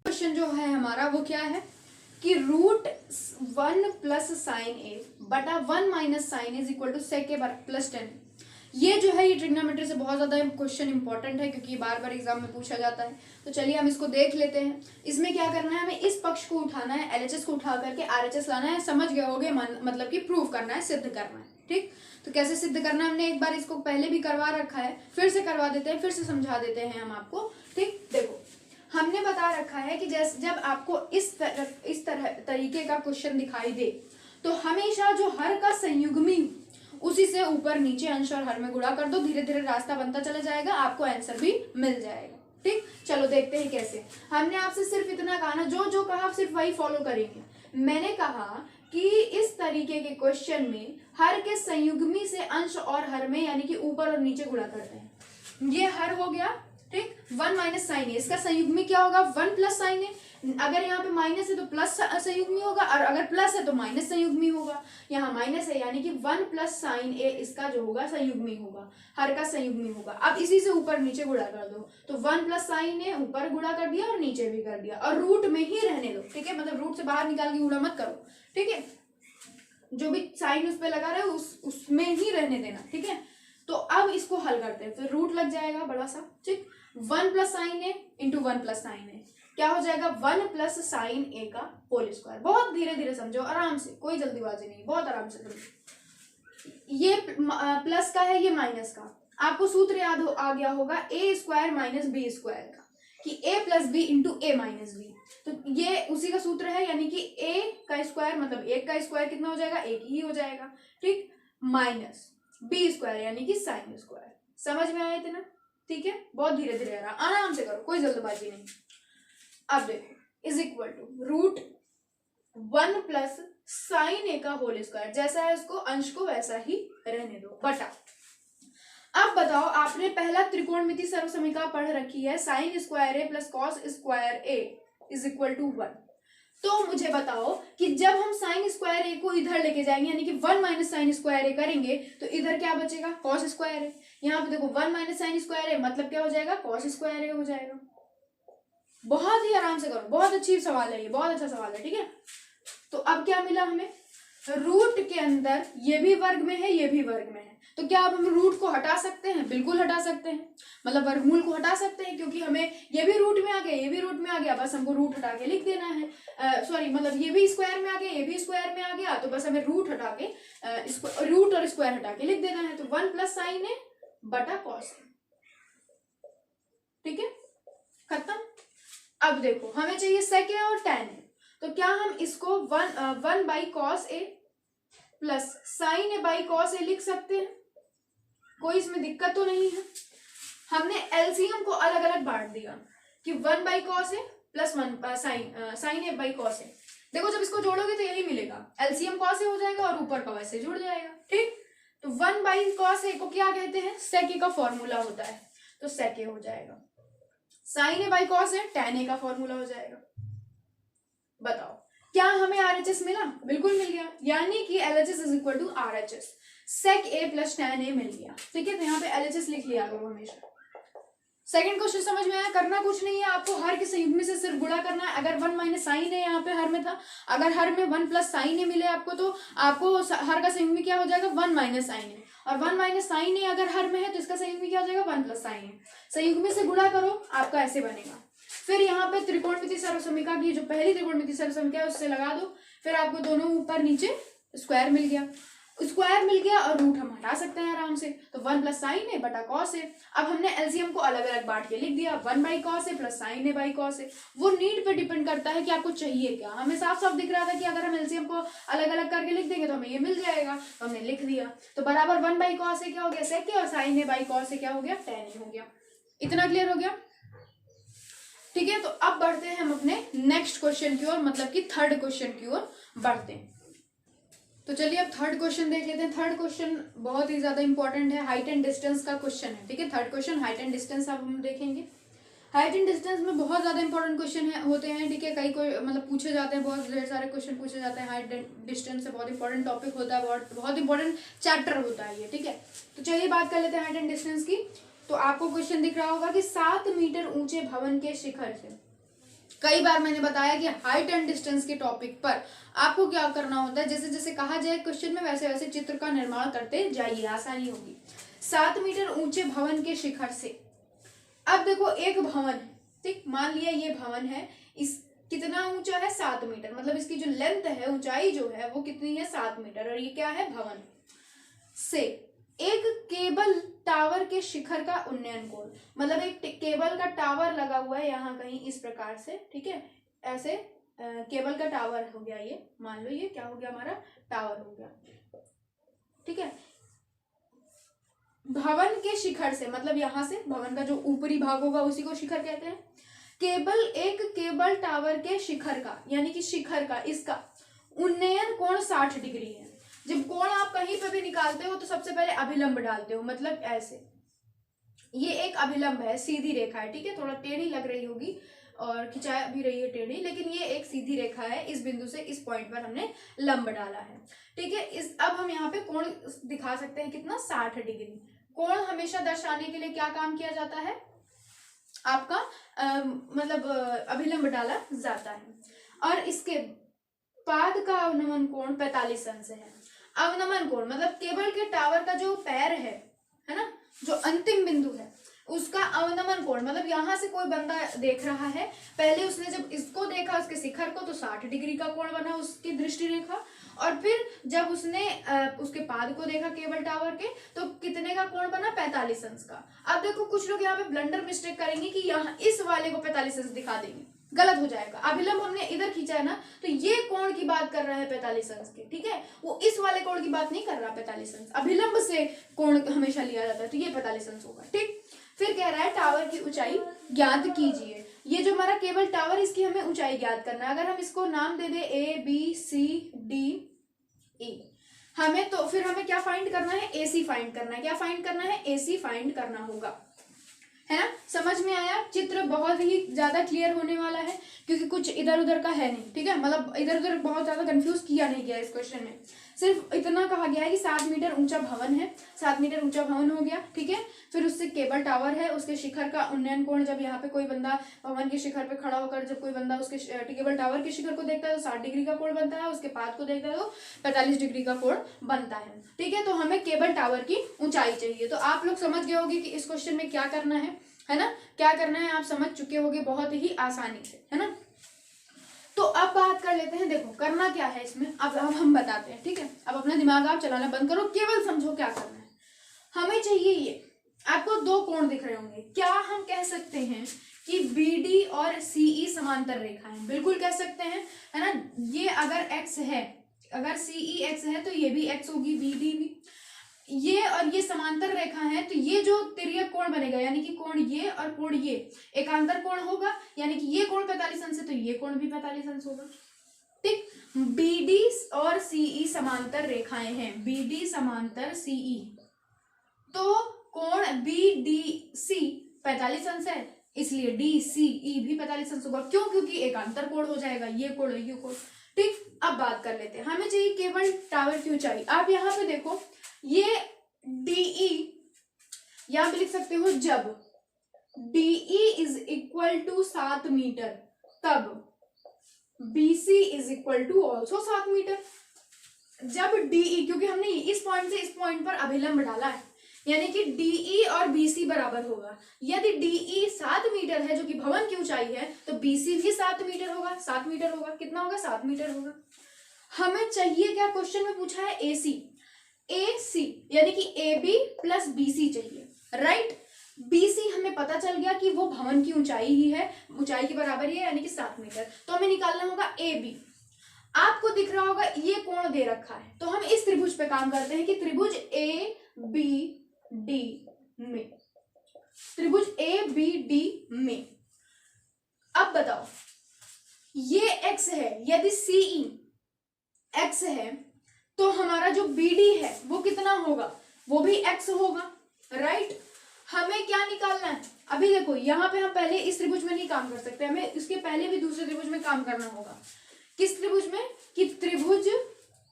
क्वेश्चन जो है हमारा वो क्या है कि √1 प्लस साइन ए बटा 1 minus sine is equal to sec A plus 10। ये जो है ये ट्रिग्नोमेट्री से बहुत ज़्यादा क्वेश्चन इंपॉर्टेंट है, क्योंकि बार बार एग्जाम में पूछा जाता है। तो चलिए हम इसको देख लेते हैं। इसमें क्या करना है, हमें इस पक्ष को उठाना है, LHS को उठा करके RHS लाना है। समझ गए होगे, मतलब कि प्रूव करना है, सिद्ध करना है। ठीक, तो कैसे सिद्ध करना है, हमने एक बार इसको पहले भी करवा रखा है, फिर से करवा देते हैं, फिर से समझा देते हैं हम आपको। ठीक, देखो हमने बता रखा है कि जैसे जब आपको इस तरह तरीके का क्वेश्चन दिखाई दे, तो हमेशा जो हर का संयुग्मी उसी से ऊपर नीचे अंश और हर में गुणा कर दो, धीरे धीरे रास्ता बनता चला जाएगा, आपको आंसर भी मिल जाएगा। ठीक, चलो देखते हैं कैसे। हमने आपसे सिर्फ इतना कहा ना, जो जो कहा आप सिर्फ वही फॉलो करेंगे। मैंने कहा कि इस तरीके के क्वेश्चन में हर के संयुग्मी से अंश और हर में, यानी कि ऊपर और नीचे गुणा करते हैं। ये हर हो गया। ठीक, 1 माइनस साइन ए, इसका संयुग्मी क्या होगा, 1 प्लस साइन ए। अगर यहाँ पे माइनस है तो प्लस संयुग्मी होगा, और अगर प्लस है तो माइनस संयुग्मी होगा। यहाँ माइनस है यानी कि 1 प्लस साइन ए इसका जो होगा संयुग्मी होगा, हर का संयुग्मी होगा। अब इसी से ऊपर नीचे गुणा कर दो, तो 1 प्लस साइन ए ऊपर गुणा कर दिया और नीचे भी कर दिया, और रूट में ही रहने दो, ठीक है, मतलब रूट से बाहर निकाल के गुणा मत करो, ठीक है, जो भी साइन उस पर लगा रहे हो उसमें ही रहने देना, ठीक है। तो अब इसको हल करते हैं, फिर रूट लग जाएगा बड़ा सा, ठीक। 1 प्लस साइन ए इंटू 1 प्लस साइन ए क्या हो जाएगा, 1 प्लस साइन ए का होल स्क्वायर। बहुत धीरे धीरे समझो, आराम से, कोई जल्दीबाजी नहीं, बहुत आराम से समझो। ये प्लस का है, ये माइनस का। आपको सूत्र याद आ गया होगा ए स्क्वायर माइनस बी स्क्वायर का, कि ए प्लस बी इंटू ए माइनस बी, तो ये उसी का सूत्र है, यानी कि ए का स्क्वायर मतलब 1 का स्क्वायर कितना हो जाएगा, 1 ही हो जाएगा, ठीक, माइनस बी स्क्वायर यानी कि साइन स्क्वायर। समझ में आया इतना, ठीक है, बहुत धीरे धीरे आराम से करो, कोई जल्दबाजी नहीं। अब देखो is equal to root 1 plus sine A का होल स्क्वायर, जैसा है इसको अंश को वैसा ही रहने दो, बटा। अब बताओ, आपने पहला त्रिकोणमिति सर्वसमीकरण पढ़ रखी है, sine square A plus cos square A is equal to 1। तो मुझे बताओ कि जब हम साइन स्क्वायर ए को इधर लेके जाएंगे, यानी कि 1 माइनस साइन स्क्वायर ए करेंगे, तो इधर क्या बचेगा, कॉस स्क्वायर ए। यहाँ पे देखो 1 माइनस साइन स्क्वायर ए मतलब क्या हो जाएगा, कॉस स्क्वायर ए हो जाएगा। बहुत ही आराम से करो, बहुत अच्छी सवाल है ये, बहुत अच्छा सवाल है, ठीक है। तो अब क्या मिला हमें, रूट के अंदर ये भी वर्ग में है, ये भी वर्ग में है, तो क्या अब हम रूट को हटा सकते हैं, बिल्कुल हटा सकते हैं, मतलब वर्गमूल को हटा सकते हैं, क्योंकि हमें ये भी रूट में आ गया, ये भी रूट में आ गया, बस हमको रूट हटा के लिख देना है। सॉरी, मतलब ये भी स्क्वायर में आ गया, ये भी स्क्वायर में आ गया, तो बस हमें रूट हटा के रूट और स्क्वायर हटा के लिख देना है। तो 1 प्लस साइन ए बटा कॉस ए, ठीक है, खत्म। अब देखो हमें चाहिए सेक ए और टैन ए, तो क्या हम इसको 1 by cos A plus sine A by cos A लिख सकते हैं, कोई इसमें दिक्कत तो नहीं है। हमने एलसीएम को अलग अलग बांट दिया कि 1 by cos A plus 1 sine A by cos A. देखो जब इसको जोड़ोगे तो यही मिलेगा, एलसीएम कॉस ए हो जाएगा और ऊपर का वैसे जुड़ जाएगा, ठीक। तो 1 बाई कॉस ए को क्या कहते हैं, सेक ए का फॉर्मूला होता है, तो सेक ए हो जाएगा। Sine A by cos A tan A का फॉर्मूला हो जाएगा। बताओ क्या हमें आरएचएस मिला, बिल्कुल मिल गया, यानी कि LHS is equal to RHS, sec A plus tan A मिल गया, ठीक है। तो यहाँ पे एलएचएस लिख लिया करो हमेशा। सेकंड क्वेश्चन समझ में आया, करना कुछ नहीं है आपको, हर के संयुग्मी से सिर्फ गुणा करना है। अगर 1 माइनस साइन ए यहाँ पे हर में था, अगर हर में 1 प्लस साइन ए मिले आपको, तो आपको हर का संयुग्मी क्या हो जाएगा, 1 माइनस साइन ए, और 1 माइनस साइन ए अगर हर में है तो इसका संयुग्मी क्या हो जाएगा, 1 प्लस साइन ए। संयुग्मी से गुणा करो, आपका ऐसे बनेगा। फिर यहाँ पे त्रिकोणमिति सर्वसमीकरण की जो पहली त्रिकोणमिति सर्वसमीकरण है उससे लगा दो, फिर आपको दोनों ऊपर नीचे स्क्वायर मिल गया, स्क्वायर मिल गया और रूट हम हटा सकते हैं आराम से। तो 1 प्लस साइन ए बटा कॉस ए। अब हमने एलसीएम को अलग अलग बांट के लिख दिया, 1 by cos A plus sine A by cos A. वो नीड पे डिपेंड करता है कि आपको चाहिए क्या। हमें साफ साफ दिख रहा था कि अगर हम एलसीएम को अलग अलग करके लिख देंगे तो हमें ये मिल जाएगा, तो हमने लिख दिया। तो बराबर 1 बाई कॉस ए क्या हो गया, सेक ए, और साइन ए बाई कॉस ए क्या हो गया, टैन ए हो गया। इतना क्लियर हो गया, ठीक है। तो अब बढ़ते हैं हम अपने नेक्स्ट क्वेश्चन की ओर, मतलब कि थर्ड क्वेश्चन की ओर बढ़ते हैं। तो चलिए अब थर्ड क्वेश्चन देख लेते हैं। थर्ड क्वेश्चन बहुत ही ज्यादा इंपॉर्टेंट है, हाइट एंड डिस्टेंस का क्वेश्चन है, ठीक है। Third question height and distance अब हम देखेंगे। हाइट एंड डिस्टेंस में बहुत ज्यादा इंपॉर्टेंट क्वेश्चन होते हैं, ठीक है। कई कोई मतलब पूछे जाते हैं, बहुत ढेर सारे क्वेश्चन पूछे जाते हैं। हाइट एंड डिस्टेंस से बहुत इंपॉर्टेंट टॉपिक होता है, बहुत इंपॉर्टेंट चैप्टर होता है ये, ठीक है। तो चलिए बात कर लेते हैं हाइट एंड डिस्टेंस की। तो आपको क्वेश्चन दिख रहा होगा कि 7 मीटर ऊंचे भवन के शिखर से, कई बार मैंने बताया कि हाइट एंड डिस्टेंस के टॉपिक पर आपको क्या करना होता है, जैसे जैसे कहा जाए क्वेश्चन में वैसे वैसे चित्र का निर्माण करते जाइए, आसानी होगी। 7 मीटर ऊंचे भवन के शिखर से, अब देखो एक भवन है, ठीक, मान लिया ये भवन है, इस कितना ऊंचा है, 7 मीटर, मतलब इसकी जो लेंथ है, ऊंचाई जो है वो कितनी है, 7 मीटर, और ये क्या है, भवन से एक केबल टावर के शिखर का उन्नयन कोण, मतलब एक केबल का टावर लगा हुआ है यहाँ कहीं इस प्रकार से, ठीक है। ऐसे केबल का टावर हो गया ये, मान लो ये क्या हो गया, हमारा टावर हो गया, ठीक है। भवन के शिखर से मतलब यहाँ से भवन का जो ऊपरी भाग होगा उसी को शिखर कहते हैं। एक केबल टावर के शिखर का, यानी कि शिखर का, इसका उन्नयन कोण 60 डिग्री है। जब कोण आप कहीं पे भी निकालते हो तो सबसे पहले अभिलंब डालते हो, मतलब ऐसे, ये एक अभिलंब है, सीधी रेखा है, ठीक है, थोड़ा टेढ़ी लग रही होगी, और खिंचा भी रही है टेढ़ी, लेकिन ये एक सीधी रेखा है, इस बिंदु से इस पॉइंट पर हमने लंब डाला है। ठीक है, इस अब हम यहाँ पे कोण दिखा सकते हैं कितना, 60 डिग्री। कोण हमेशा दर्शाने के लिए क्या काम किया जाता है, आपका मतलब अभिलंब डाला जाता है। और इसके पाद का अवनमन कोण 45 अंश है। अवनमन कोण मतलब केबल के टावर का जो पैर है ना, जो अंतिम बिंदु है उसका अवनमन कोण, मतलब यहाँ से कोई बंदा देख रहा है, पहले उसने जब इसको देखा उसके शिखर को तो 60 डिग्री का कोण बना उसकी दृष्टि रेखा, और फिर जब उसने उसके पाद को देखा केबल टावर के तो कितने का कोण बना, 45 अंश का। अब देखो कुछ लोग यहाँ पे ब्लंडर मिस्टेक करेंगे कि यहाँ इस वाले को 45 अंश दिखा देंगे, गलत हो जाएगा। अभिलंब हमने इधर खींचा है ना, तो ये कोण की बात कर रहा है 45 अंश के, ठीक है, वो इस वाले कोण की बात नहीं कर रहा 45 अंश। अभिलंब से कोण हमेशा लिया जाता है, तो ये 45 अंश होगा। ठीक, फिर कह रहा है टावर की ऊंचाई ज्ञात कीजिए। ये जो हमारा केबल टावर, इसकी हमें ऊंचाई ज्ञात करना है। अगर हम इसको नाम दे दे ABCDE, हमें तो फिर हमें क्या फाइंड करना है, AC फाइंड करना है। क्या फाइंड करना है, AC फाइंड करना होगा, है ना। समझ में आया, चित्र बहुत ही ज्यादा क्लियर होने वाला है क्योंकि कुछ इधर उधर का है नहीं, ठीक है, मतलब इधर उधर बहुत ज्यादा कंफ्यूज किया नहीं गया इस क्वेश्चन में। सिर्फ इतना कहा गया है कि 7 मीटर ऊंचा भवन है, 7 मीटर ऊंचा भवन हो गया, ठीक है। फिर उससे केबल टावर है, उसके शिखर का उन्नयन कोण, जब यहाँ पे कोई बंदा भवन के शिखर पे खड़ा होकर जब कोई बंदा उसके केबल टावर के शिखर को देखता है तो 60 डिग्री का कोण बनता है, उसके पाद को देखता है तो 45 डिग्री का कोण बनता है, ठीक है। तो हमें केबल टावर की ऊंचाई चाहिए। तो आप लोग समझ गए होंगे कि इस क्वेश्चन में क्या करना है ना, क्या करना है, आप समझ चुके होंगे बहुत ही आसानी से, है ना। तो अब बात कर लेते हैं, देखो करना क्या है इसमें, अब हम बताते हैं, ठीक है। अब अपना दिमाग आप चलाना बंद करो, केवल समझो क्या करना है। हमें चाहिए ये, आपको 2 कोण दिख रहे होंगे, क्या हम कह सकते हैं कि BD और CE समांतर रेखा है, बिल्कुल कह सकते हैं, है ना। ये अगर x है, अगर CE x है तो ये भी x होगी, BD भी, ये और ये समांतर रेखा है, तो ये जो तिर्यक कोण बनेगा, यानी कि कोण ये और कोण ये एकांतर कोण होगा, यानी कि ये कोण 45 अंश है तो ये कोण भी 45 अंश होगा। ठीक, BD और CE समांतर रेखाएं हैं, BD समांतर CE, तो कोण BDC 45 अंश है, इसलिए DCE भी 45 अंश होगा। क्यों, क्योंकि एकांतर कोण हो जाएगा, ये कोण ये कोण। ठीक, अब बात कर लेते हैं, हमें चाहिए केबल टावर की ऊंचाई। आप यहाँ पे देखो, ये DE यहां पे लिख सकते हो, जब DE is equal to 7 metre तब BC is equal to also 7 metre. जब DE, क्योंकि हमने इस पॉइंट से इस पॉइंट पर अभिलंब डाला है, यानी कि DE और BC बराबर होगा। यदि DE 7 मीटर है जो कि भवन की ऊंचाई है, तो BC भी 7 मीटर होगा, 7 मीटर होगा, कितना होगा, 7 मीटर होगा। हमें चाहिए क्या, क्वेश्चन में पूछा है AC यानी कि AB प्लस BC चाहिए, राइट। BC हमें पता चल गया कि वो भवन की ऊंचाई ही है, ऊंचाई के बराबर ही है, यानी कि 7 मीटर। तो हमें निकालना होगा AB। आपको दिख रहा होगा ये कोण दे रखा है, तो हम इस त्रिभुज पे काम करते हैं कि त्रिभुज ABD में, त्रिभुज ABD में। अब बताओ, ये x है, यदि CE x है तो हमारा जो BD है वो कितना होगा, वो भी x होगा, राइट। हमें क्या निकालना है, अभी देखो यहाँ पे हम पहले इस त्रिभुज में नहीं काम कर सकते, हमें इसके पहले भी दूसरे त्रिभुज में काम करना होगा। किस त्रिभुज में, कि त्रिभुज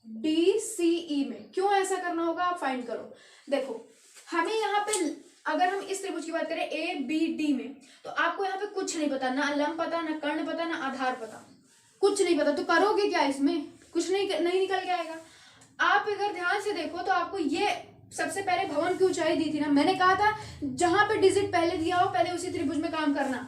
DCE में। क्यों ऐसा करना होगा, आप फाइंड करो। देखो हमें यहाँ पे, अगर हम इस त्रिभुज की बात करें ABD में, तो आपको यहाँ पे कुछ नहीं पता, ना लंब पता, ना कर्ण पता, ना आधार पता, कुछ नहीं पता, तो करोगे क्या इसमें, कुछ नहीं निकल के आएगा। आप अगर ध्यान से देखो तो आपको ये सबसे पहले भवन की ऊंचाई दी थी ना, मैंने कहा था जहां पे डिजिट पहले दिया हो पहले उसी त्रिभुज में काम करना,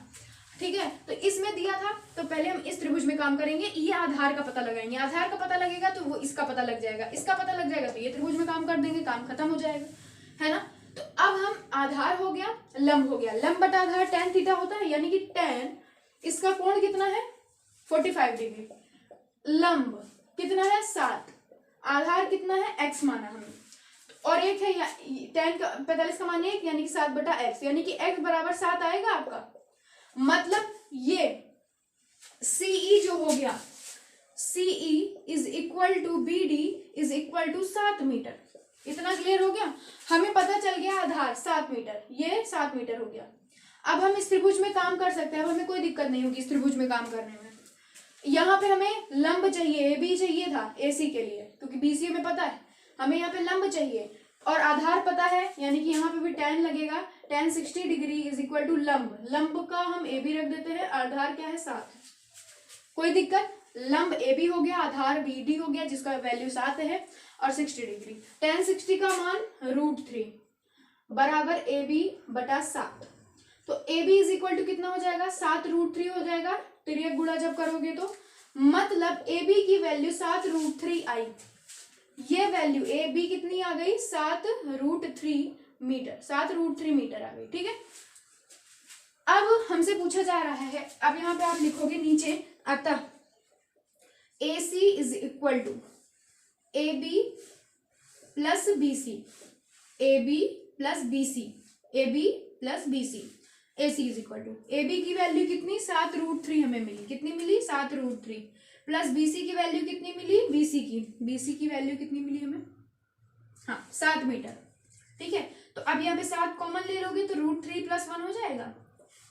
ठीक है। तो इसमें दिया था तो पहले हम इस त्रिभुज में काम करेंगे, ये आधार का पता लगाएंगे, आधार का पता लगेगा तो वो इसका पता लग जाएगा, इसका पता लग जाएगा तो ये त्रिभुज में काम कर देंगे, काम खत्म हो जाएगा, है ना। तो अब हम आधार हो गया, लंब हो गया, लंब बटा आधार tan थीटा होता है, यानी कि tan इसका कोण कितना है 45 डिग्री, लंब कितना है 7, आधार कितना है x माना हमने, और एक है tan का 45 का मान 1, यानी कि 7 बटा x, यानी कि x बराबर 7 आएगा आपका। मतलब ये CE जो हो गया, CE is equal to BD is equal to 7 metre. इतना क्लियर हो गया, हमें पता चल गया आधार 7 मीटर, ये 7 मीटर हो गया। अब हम इस त्रिभुज में काम कर सकते हैं, अब हमें कोई दिक्कत नहीं होगी इस त्रिभुज में काम करने में। यहाँ पे हमें लंब चाहिए, ए बी चाहिए था AC के लिए, क्योंकि BC हमें पता है, हमें यहाँ पे लंब चाहिए और आधार पता है, यानी कि यहाँ पे भी tan लगेगा, tan 60 degree is equal to लंब, लंब का हम AB रख देते हैं, आधार क्या है 7, कोई दिक्कत, लंब AB हो गया, आधार BD हो गया जिसका वैल्यू 7 है और 60 डिग्री, tan 60 का मान √3 बराबर AB बटा 7, तो AB इज इक्वल टू कितना हो जाएगा 7√3 हो जाएगा, तिर्यक गुणा जब करोगे तो, मतलब AB की वैल्यू 7√3 आई, ये वैल्यू AB कितनी आ गई 7√3 मीटर, 7√3 मीटर आ गई, ठीक है। अब हमसे पूछा जा रहा है, अब यहाँ पे आप लिखोगे नीचे, अतः AC is equal to AB plus BC, AB plus BC, AB plus BC, AC is equal to AB की वैल्यू कितनी 7√3 हमें मिली, कितनी मिली 7√3, प्लस BC की वैल्यू कितनी मिली, BC की वैल्यू कितनी मिली हमें, हाँ 7 मीटर, ठीक है। तो अब यहाँ पे 7 कॉमन ले लोगे तो √3 प्लस 1 हो जाएगा,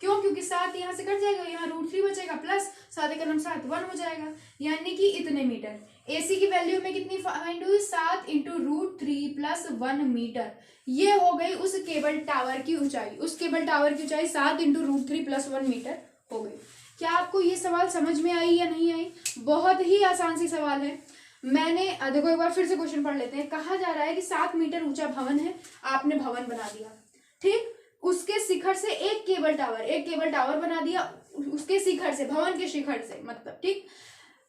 क्यों, क्योंकि 7 यहाँ से कट जाएगा, यहाँ √3 बचेगा, प्लस 7 एक 7 1 हो जाएगा, यानी कि इतने मीटर। AC की वैल्यू में कितनी फाइंड हुई 7 इंटू √3 प्लस 1 मीटर, ये हो गई उस केबल टावर की ऊंचाई, उस केबल टावर की ऊंचाई 7 इंटू √3 प्लस 1 मीटर हो गई। क्या आपको ये सवाल समझ में आई या नहीं आई? बहुत ही आसान सी सवाल है। मैंने देखो एक बार फिर से क्वेश्चन पढ़ लेते हैं। कहा जा रहा है कि 7 मीटर ऊंचा भवन है, आपने भवन बना दिया, ठीक, उसके शिखर से एक केबल टावर बना दिया, उसके शिखर से, भवन के शिखर से मतलब, ठीक,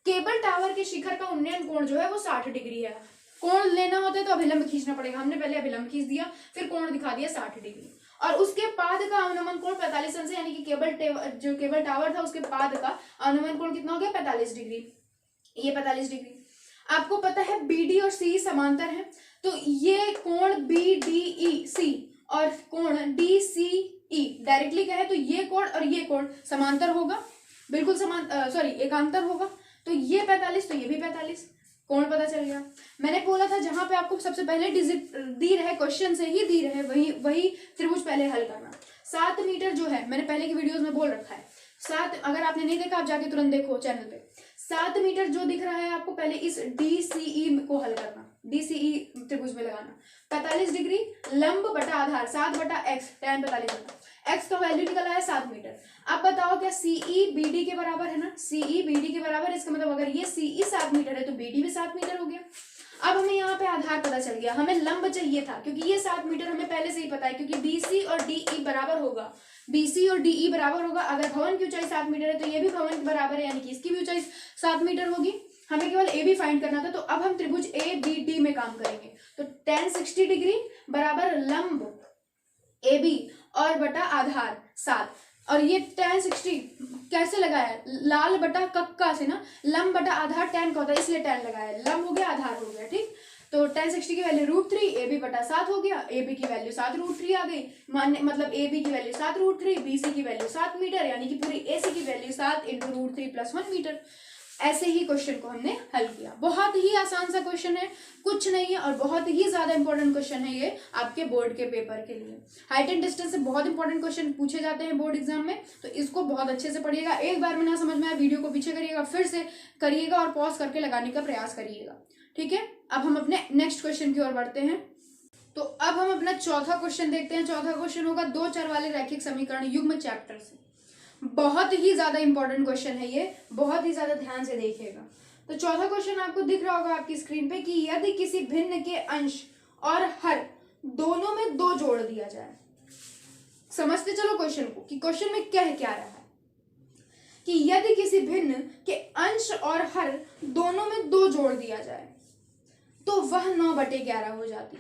केबल टावर के शिखर का उन्नयन कोण जो है वो 60 डिग्री है। कोण लेना होता है तो अभिलंब खींचना पड़ेगा, हमने पहले अभिलंब खींच दिया, फिर कोण दिखा दिया 60 डिग्री, और उसके पाद का अनुमान कोण 45 अंश है, यानी कि केबल टावर था उसके पाद का अनुमान कोण कितना हो गया 45 डिग्री, ये 45 डिग्री। आपको पता है BD और CE समांतर है, तो ये कोण BDEC और कोण DCE डायरेक्टली क्या है, तो ये कोण और ये कोण समांतर होगा, बिल्कुल एकांतर होगा, तो ये 45 तो ये भी 45, कोण पता चल गया। मैंने बोला था जहां पे आपको सबसे पहले डिजिट दी रहे, क्वेश्चन से ही दी रहे, वही त्रिभुज पहले हल करना। 7 मीटर जो है, मैंने पहले की वीडियोस में बोल रखा है, 7, अगर आपने नहीं देखा आप जाके तुरंत देखो चैनल पे। 7 मीटर जो दिख रहा है आपको, पहले इस DCE को हल करना, DCE त्रिभुज में लगाना, 45 डिग्री, लंब बटा आधार 7 बटा x, tan 45 बटा x का वैल्यू निकला है 7 मीटर। अब बताओ क्या CE BD के बराबर है ना, CE BD के बराबर, इसका मतलब अगर ये CE 7 मीटर है तो BD भी 7 मीटर हो गया। अब हमें यहाँ पे आधार पता चल गया, हमें लंब चाहिए था, क्योंकि ये 7 मीटर हमें पहले से ही पता है, क्योंकि BC और DE बराबर होगा, BC और DE बराबर होगा। अगर भवन की ऊंचाई 7 मीटर है तो ये भी भवन के बराबर है, यानी कि इसकी भी ऊंचाई 7 मीटर होगी। हमें केवल AB फाइंड करना था, तो अब हम त्रिभुज ABD में काम करेंगे। तो tan 60 डिग्री बराबर लंब AB और बटा आधार 7, और ये tan 60 कैसे लगाया, लाल बटा कक्का से ना, लंब बटा आधार tan का होता है, इसलिए tan लगाया, लंब हो गया आधार हो गया, ठीक। तो tan 60 की वैल्यू √3, AB बटा 7 हो गया, AB की वैल्यू 7√3 आ गई, मतलब AB की वैल्यू 7√3, BC की वैल्यू 7 मीटर, यानी कि पूरी AC की वैल्यू 7 इंटू √3 प्लस 1 मीटर। ऐसे ही क्वेश्चन को हमने हल किया। बहुत ही आसान सा क्वेश्चन है, कुछ नहीं है, और बहुत ही ज्यादा इंपॉर्टेंट क्वेश्चन है ये आपके बोर्ड के पेपर के लिए। हाइट एंड डिस्टेंस से बहुत इंपॉर्टेंट क्वेश्चन पूछे जाते हैं बोर्ड एग्जाम में, तो इसको बहुत अच्छे से पढ़िएगा। एक बार में ना समझ में आया, वीडियो को पीछे करिएगा, फिर से करिएगा और पॉज करके लगाने का प्रयास करिएगा, ठीक है। अब हम अपने नेक्स्ट क्वेश्चन की ओर बढ़ते हैं। तो अब हम अपना चौथा क्वेश्चन देखते हैं। चौथा क्वेश्चन होगा 2 चर वाले रैखिक समीकरण युग्म चैप्टर से। बहुत ही ज्यादा इंपॉर्टेंट क्वेश्चन है ये, बहुत ही ज्यादा ध्यान से देखिएगा। तो चौथा क्वेश्चन आपको दिख रहा होगा आपकी स्क्रीन पे, कि यदि किसी भिन्न के अंश और हर दोनों में 2 जोड़ दिया जाए। समझते चलो क्वेश्चन को, कि क्वेश्चन में क्या रहा है, कि यदि किसी भिन्न के अंश और हर दोनों में 2 जोड़ दिया जाए तो वह 9/11 हो जाती।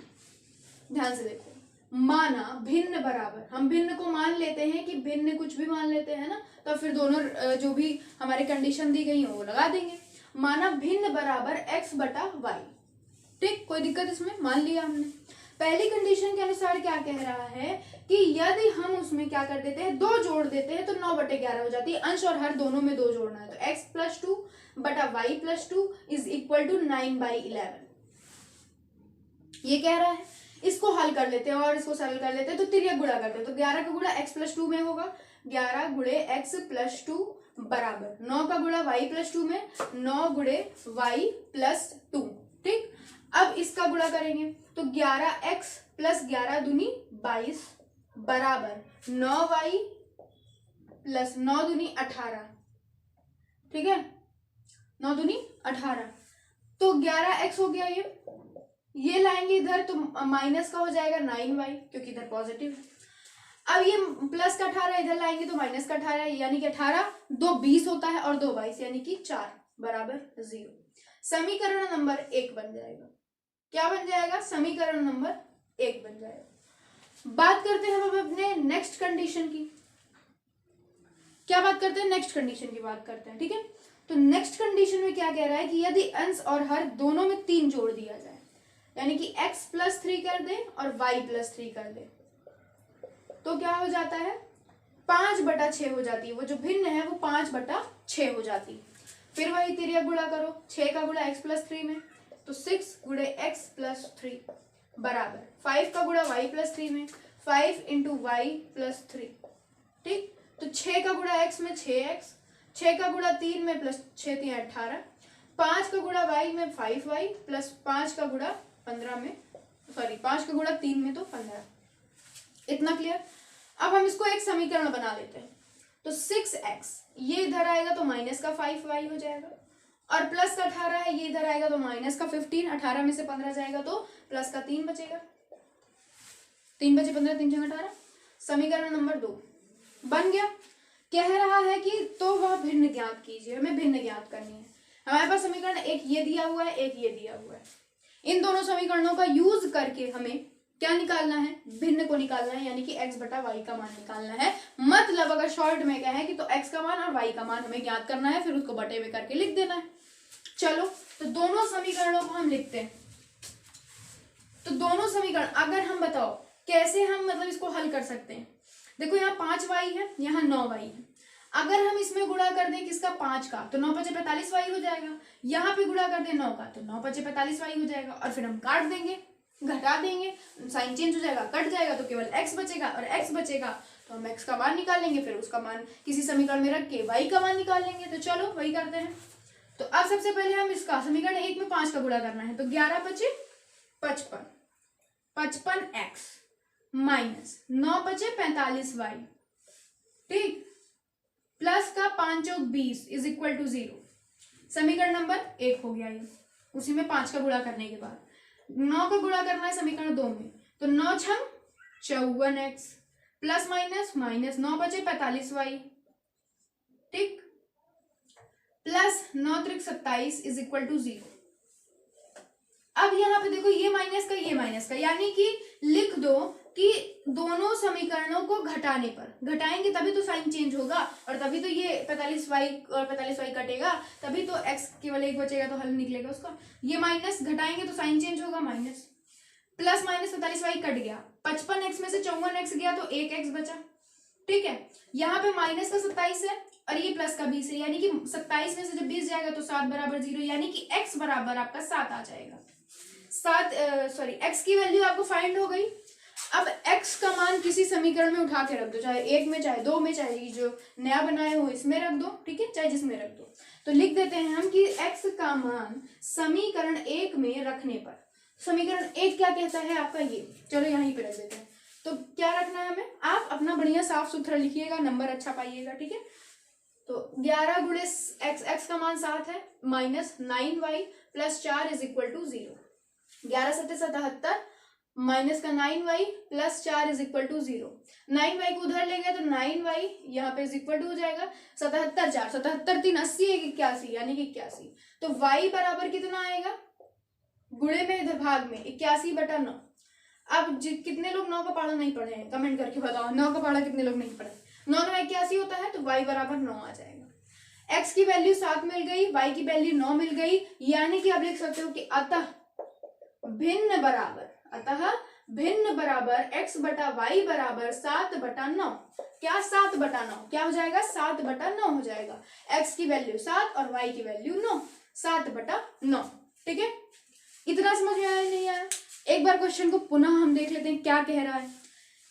ध्यान से देखो, माना भिन्न बराबर, हम भिन्न को मान लेते हैं कि भिन्न कुछ भी मान लेते हैं ना, तो फिर दोनों जो भी हमारे कंडीशन दी गई है वो लगा देंगे। माना भिन्न बराबर x बटा y, ठीक, कोई दिक्कत इसमें, मान लिया हमने। पहली कंडीशन के अनुसार क्या कह रहा है कि यदि हम उसमें क्या कर देते हैं, 2 जोड़ देते हैं तो 9/11 हो जाती है। अंश और हर दोनों में 2 जोड़ना है, तो x + 2 बटा y + 2 इज इक्वल टू 9/11। ये कह रहा है इसको हल कर लेते हैं और इसको सरल कर लेते हैं, तो तिर्यक गुणा करते हैं। तो 11 का गुणा x प्लस 2 में होगा, 11 गुणे x प्लस 2 बराबर 9 का गुणा y प्लस 2 में, 9 गुणे y प्लस 2। ठीक, अब इसका गुणा करेंगे तो 11x प्लस 11 दूनी 22 बराबर 9y प्लस 9 दूनी 18। ठीक है, 9 दूनी 18, तो 11x हो गया। ये लाएंगे इधर तो माइनस का हो जाएगा 9y, क्योंकि इधर पॉजिटिव है। अब ये प्लस का 18 इधर लाएंगे तो माइनस का 18, यानी कि 18 2 20 होता है और 2 22, यानी कि 4 बराबर 0। समीकरण नंबर 1 बन जाएगा। क्या बन जाएगा? समीकरण नंबर 1 बन जाएगा। बात करते हैं हम अब अपने नेक्स्ट कंडीशन की। क्या बात करते हैं? नेक्स्ट कंडीशन की बात करते हैं। ठीक है, तो नेक्स्ट कंडीशन में क्या कह रहा है कि यदि अंश और हर दोनों में 3 जोड़ दिया जाए, यानी कि x प्लस 3 कर दे और y प्लस 3 कर दे, तो क्या हो जाता है? 5/6 हो जाती है। वो जो भिन्न है वो 5/6 हो जाती है। फिर वही तिर्यक गुणा करो, 6 का गुणा x प्लस 3 में, तो 6 गुणे x प्लस 3 बराबर 5 का गुणा y प्लस 3 में, 5 इंटू वाई प्लस 3। ठीक, तो 6 का गुणा x में 6x, 6 का गुणा 3 में प्लस 6 3 18, 5 का गुणा y में 5y प्लस 5 का गुणा 15 में, सॉरी 5 का गुणा 3 में तो 15। इतना क्लियर? अब हम इसको एक समीकरण बना लेते हैं। तो 6x ये इधर आएगा तो माइनस का 5y हो जाएगा, और प्लस का 18 है ये इधर आएगा तो माइनस का 15, 18 में से 15 जाएगा तो प्लस का 3 बचेगा। 3 बचे 15, 3 जगह 18। समीकरण नंबर 2 बन गया। कह रहा है कि तो वह भिन्न ज्ञात कीजिए, हमें भिन्न ज्ञात करनी है। हमारे पास समीकरण एक ये दिया हुआ है, एक ये दिया हुआ है। इन दोनों समीकरणों का यूज करके हमें क्या निकालना है? भिन्न को निकालना है, यानी कि x बटा y का मान निकालना है। मतलब अगर शॉर्ट में कहें कि तो x का मान और y का मान हमें ज्ञात करना है, फिर उसको बटे में करके लिख देना है। चलो, तो दोनों समीकरणों को हम लिखते हैं। तो दोनों समीकरण अगर हम बताओ कैसे हम मतलब इसको हल कर सकते हैं। देखो यहाँ 5y है, यहाँ 9y है। अगर हम इसमें गुणा कर दें किसका? 5 का, तो 9 5 45y हो जाएगा। यहाँ पे गुणा कर दें 9 का, तो 9 5 45y हो जाएगा। और फिर हम काट देंगे, घटा देंगे, साइन चेंज हो जाएगा, कट जाएगा, तो केवल x बचेगा। और x बचेगा तो हम x का मान निकालेंगे, फिर उसका मान किसी समीकरण में रख के y का मान निकाल लेंगे। तो चलो वही करते हैं। तो अब सबसे पहले हम इसका समीकरण 1 में 5 का गुणा करना है। तो 11 5 55, 55x माइनस 9 5 45y, ठीक, प्लस का 5 चौक 20 इज इक्वल टू 0। समीकरण नंबर 1 हो गया ये। उसी में 5 का गुणा करने के बाद 9 का गुणा करना है समीकरण 2 में, तो 9 छंग 54x plus minus minus 9 5 45y, ठीक, प्लस 9 3 27 इज इक्वल टू 0। अब यहाँ पे देखो ये माइनस का, यानी कि लिख दो कि दोनों समीकरणों को घटाने पर, घटाएंगे तभी तो साइन चेंज होगा, और तभी तो ये 45y और 45y कटेगा, तभी तो x केवल 1 बचेगा तो हल निकलेगा उसका। ये माइनस घटाएंगे तो साइन चेंज होगा, minus, plus minus 45y cut गया, 55x में से 54x गया तो 1x बचा, ठीक है। यहाँ पे माइनस का 27 है और ये प्लस का 20 है, यानी कि 27 में से जब 20 जाएगा तो 7 बराबर 0, यानी कि x बराबर आपका 7 आ जाएगा। x की वैल्यू आपको फाइंड हो गई। अब x का मान किसी समीकरण में उठा के रख दो, चाहे 1 में, चाहे 2 में, चाहे जो नया बनाए हो इसमें रख दो, ठीक है, चाहे जिसमें रख दो। तो लिख देते हैं हम कि x का मान समीकरण 1 में रखने पर, समीकरण 1 क्या कहता है आपका ये, चलो यहीं पे रख देते हैं। तो क्या रखना है हमें? आप अपना बढ़िया साफ सुथरा लिखिएगा, नंबर अच्छा पाइएगा, ठीक है। तो 11 गुणे x का मान 7 है, minus 9y plus 4 is equal to 0। 11 7 77 minus का 9y plus 4 is equal to 0। 9y को उधर ले गए तो 9y यहाँ पे इज इक्वल टू हो जाएगा 77 4 77 3 80 81, यानी कि 81। तो y बराबर कितना आएगा? गुणे में इधर भाग में 81/9। अब कितने लोग 9 का पढ़ा नहीं पढ़े हैं कमेंट करके बताओ, 9 का पढ़ा कितने लोग नहीं पढ़े? 9 9 81 होता है, तो y बराबर 9 आ जाएगा। x की वैल्यू 7 मिल गई, y की वैल्यू 9 मिल गई, यानी कि आप लिख सकते हो कि अतः भिन्न बराबर x बटा y बराबर 7/9। क्या 7/9? क्या हो जाएगा? 7/9 हो जाएगा। x की वैल्यू 7 और y की वैल्यू 9, 7/9, ठीक है। इतना समझ में आया नहीं आया? एक बार क्वेश्चन को पुनः हम देख लेते हैं क्या कह रहा है।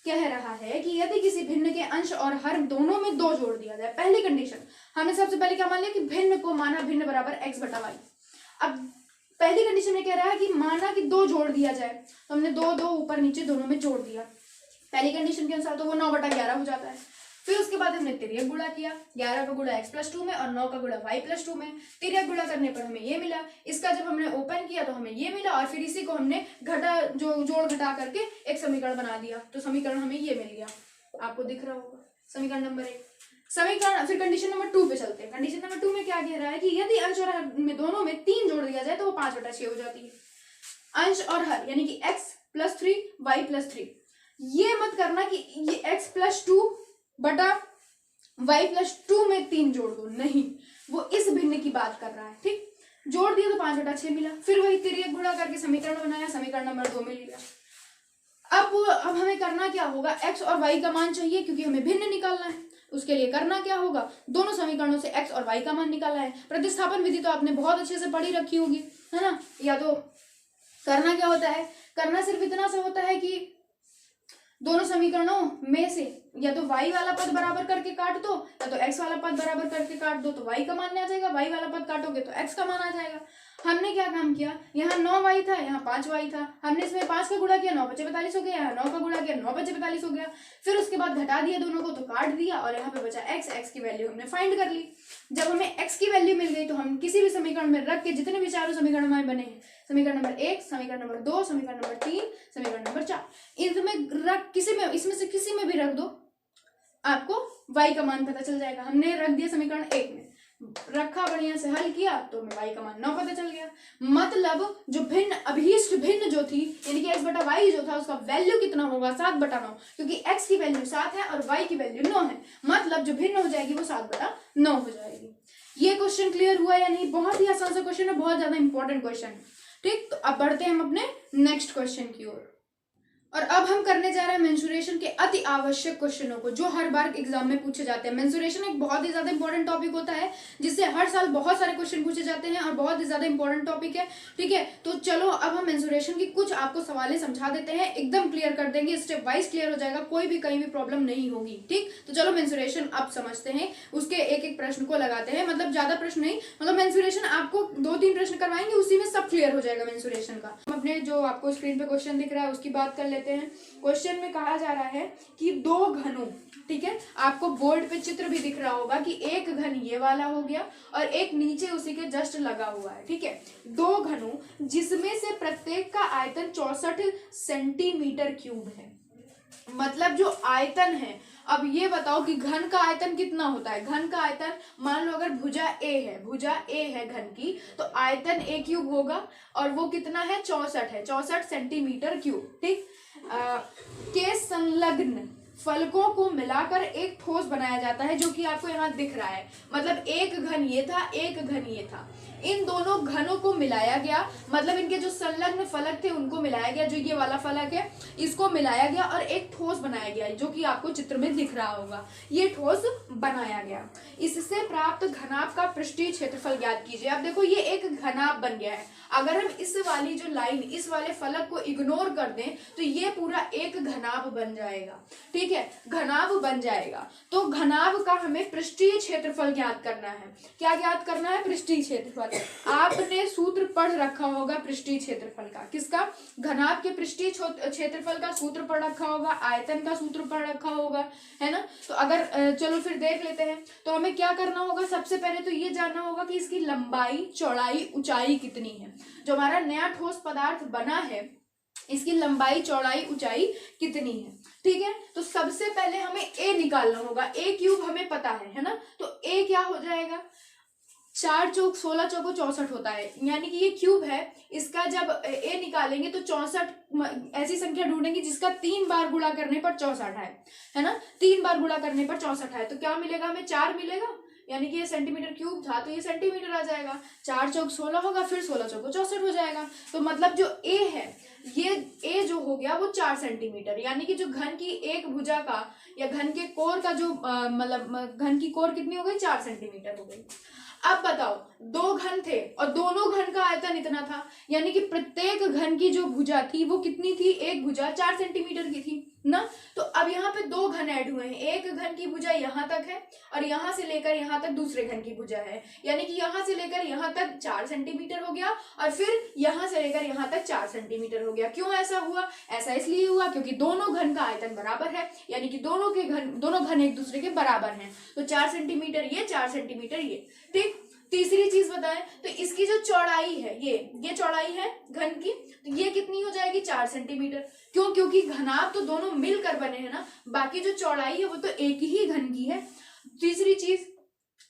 कह रहा है कि यदि किसी भिन्न के अंश और हर दोनों में 2 जोड़ दिया जाए। पहली कंडीशन हमने सबसे पहले क्या मान लिया कि भिन्न को माना भिन्न बराबर x बटा वाई। अब पहली कंडीशन में कह रहा है कि माना कि 2 जोड़ दिया जाए, तो हमने 2 ऊपर नीचे दोनों में जोड़ दिया पहली कंडीशन के अनुसार, तो वो 9 बटा 11 हो जाता है। फिर उसके बाद हमने तिर्यक गुणा किया, 11 का गुणा x प्लस 2 में और 9 का गुणा y प्लस 2 में। तिर्यक गुणा करने पर हमें ये मिला, इसका जब हमने ओपन किया तो हमें ये मिला, और फिर इसी को हमने जोड़ घटा करके एक समीकरण बना दिया, तो समीकरण हमें ये मिल गया। आपको दिख रहा होगा समीकरण नंबर 1। समीकरण फिर कंडीशन नंबर 2 पे चलते हैं। कंडीशन नंबर 2 में क्या कह रहा है कि यदि अंश और हर में दोनों में 3 जोड़ दिया जाए तो वो 5 बटा 6 हो जाती है। अंश और हर यानी कि x प्लस 3 y प्लस 3। ये मत करना कि ये x प्लस 2 बटा y प्लस 2 में 3 जोड़ दो, नहीं, वो इस भिन्न की बात कर रहा है। ठीक, जोड़ दिया तो 5 बटा 6 मिला। फिर वही तिर्यक गुणा करके समीकरण बनाया, समीकरण नंबर 2 मिल गया। अब हमें करना क्या होगा, x और y का मान चाहिए क्योंकि हमें भिन्न निकालना है। उसके लिए करना क्या होगा, दोनों समीकरणों से x और y का मान निकालना है। प्रतिस्थापन विधि तो आपने बहुत अच्छे से पढ़ी रखी होगी, है ना। या तो करना क्या होता है, करना सिर्फ इतना सा होता है कि दोनों समीकरणों में से या तो y वाला पद बराबर करके काट दो, या तो x वाला पद बराबर करके काट दो, तो y का मान आ जाएगा। y वाला पद काटोगे तो x का मान आ जाएगा। हमने क्या काम किया, यहाँ 9y था, यहाँ 5y था, हमने इसमें 5 का गुणा किया, 9 5 45 हो गया, यहाँ 9 का गुणा किया, 9 5 45 हो गया। फिर उसके बाद घटा दिया दोनों को तो काट दिया, और यहाँ पे बचा x की वैल्यू हमने फाइंड कर ली। जब हमें x की वैल्यू मिल गई तो हम किसी भी समीकरण में रख के जितने भी चारों समीकरण हमारे बने हैं, समीकरण नंबर 1, समीकरण नंबर 2, समीकरण नंबर 3, समीकरण नंबर 4, इसमें रख इसमें से किसी में भी रख दो, आपको y का मान पता चल जाएगा। हमने रख दिया समीकरण 1 में, रखा, बढ़िया से हल किया तो हमें y का मान 9 पता चल गया। मतलब जो भिन्न अभीष्ट भिन्न जो थी यानी कि x बटा y जो था उसका वैल्यू कितना होगा, 7 बटा 9, क्योंकि x की वैल्यू 7 है और y की वैल्यू 9 है। मतलब जो भिन्न हो जाएगी वो 7 बटा 9 हो जाएगी। ये क्वेश्चन क्लियर हुआ या नहीं? बहुत ही आसान सा क्वेश्चन है, बहुत ज्यादा इंपॉर्टेंट क्वेश्चन है। ठीक, तो अब बढ़ते हैं हम अपने नेक्स्ट क्वेश्चन की ओर। और अब हम करने जा रहे हैं मेंसुरेशन के अति आवश्यक क्वेश्चनों को जो हर बार एग्जाम में पूछे जाते हैं। मेंसुरेशन एक बहुत ही ज्यादा इंपॉर्टेंट टॉपिक होता है जिससे हर साल बहुत सारे क्वेश्चन पूछे जाते हैं और बहुत ही ज्यादा इंपॉर्टेंट टॉपिक है। ठीक है, तो चलो अब हम मेंसुरेशन की कुछ आपको सवालें समझा देते हैं, एकदम क्लियर कर देंगे, स्टेप वाइज क्लियर हो जाएगा, कोई भी कहीं भी प्रॉब्लम नहीं होगी। ठीक, तो चलो मेंसुरेशन अब समझते हैं, उसके एक एक प्रश्न को लगाते हैं। मतलब ज्यादा प्रश्न नहीं, मतलब मेंसुरेशन आपको 2-3 प्रश्न करवाएंगे, उसी में सब क्लियर हो जाएगा मेंसुरेशन का। हम अपने जो आपको स्क्रीन पे क्वेश्चन दिख रहा है उसकी बात कर लेते हैं। क्वेश्चन में कहा जा रहा है कि 2 घनों, ठीक है, आपको बोर्ड पे चित्र भी दिख रहा होगा कि एक घन ये वाला हो गया और एक नीचे उसी के जस्ट लगा हुआ है। ठीक है, 2 घनों जिसमें से प्रत्येक का आयतन 64 सेंटीमीटर क्यूब है। मतलब जो आयतन है, अब ये बताओ कि घन का आयतन कितना होता है। घन का आयतन मान लो अगर भुजा ए है घन की, तो आयतन a क्यूब होगा और वो कितना है, 64 है, 64 सेंटीमीटर क्यूब। ठीक, के संलग्न फलकों को मिलाकर एक ठोस बनाया जाता है जो कि आपको यहाँ दिख रहा है। मतलब एक घन ये था, एक घन ये था, इन दोनों घनों को मिलाया गया, मतलब इनके जो संलग्न फलक थे उनको मिलाया गया, जो ये वाला फलक है इसको मिलाया गया और एक ठोस बनाया गया जो कि आपको चित्र में दिख रहा होगा। ये ठोस बनाया गया, इससे प्राप्त घनाभ का पृष्ठीय क्षेत्रफल ज्ञात कीजिए। अब देखो ये एक घनाभ बन गया है, अगर हम इस वाली जो लाइन, इस वाले फलक को इग्नोर कर दें तो ये पूरा एक घनाभ बन जाएगा। ठीक है, घनाभ बन जाएगा। तो घनाभ का हमें पृष्ठीय क्षेत्रफल ज्ञात करना है। क्या ज्ञात करना है? पृष्ठीय क्षेत्रफल। आपने सूत्र पढ़ रखा होगा पृष्ठीय क्षेत्रफल का, किसका? घनाभ के पृष्ठीय क्षेत्रफल का सूत्र पढ़ रखा होगा, आयतन का सूत्र पढ़ रखा होगा, है ना। तो अगर चलो फिर देख लेते हैं, तो हमें क्या करना होगा, सबसे पहले तो ये जानना होगा कि इसकी लंबाई, चौड़ाई, ऊंचाई कितनी है। जो हमारा नया ठोस पदार्थ बना है इसकी लंबाई, चौड़ाई, ऊंचाई कितनी है। ठीक है, तो सबसे पहले हमें a निकालना होगा। a क्यूब हमें पता है ना, तो a क्या हो जाएगा, 4 चौक 16 चौको 64 होता है, यानी कि ये क्यूब है, इसका जब a निकालेंगे तो 64 ऐसी संख्या ढूंढेंगे जिसका 3 बार गुणा करने पर 64 है ना। 3 बार गुणा करने पर 64 है, तो क्या मिलेगा हमें? 4 मिलेगा, यानी कि ये सेंटीमीटर क्यूब था तो ये सेंटीमीटर आ जाएगा। 4 चौक 16 होगा, फिर 16 चौको 64 हो जाएगा। तो मतलब जो a है, ये a जो हो गया वो 4 सेंटीमीटर, यानी कि जो घन की एक भुजा का या घन के कोर का जो मतलब घन की कोर कितनी हो गई, 4 सेंटीमीटर हो गई। अब बताओ, दो घन थे और दोनों घन का आयतन इतना था, यानी कि प्रत्येक घन की जो भुजा थी वो कितनी थी, एक भुजा 4 सेंटीमीटर की थी ना। तो अब यहाँ पे दो घन ऐड हुए हैं, एक घन की भुजा यहाँ तक है और यहाँ से लेकर यहाँ तक दूसरे घन की भुजा है, यानी कि यहाँ से लेकर यहाँ तक 4 सेंटीमीटर हो गया और फिर यहाँ से लेकर यहाँ तक 4 सेंटीमीटर हो गया। क्यों ऐसा हुआ? ऐसा इसलिए हुआ क्योंकि दोनों घन का आयतन बराबर है, यानी कि दोनों घन एक दूसरे के बराबर हैं। तो 4 सेंटीमीटर ये, 4 सेंटीमीटर ये। ठीक, तीसरी चीज बताएं तो इसकी जो चौड़ाई है, ये चौड़ाई है घन की, तो ये कितनी हो जाएगी, 4 सेंटीमीटर। क्यों? क्योंकि घनाभ तो दोनों मिलकर बने हैं ना, बाकी जो चौड़ाई है वो तो एक ही घन की है। तीसरी चीज,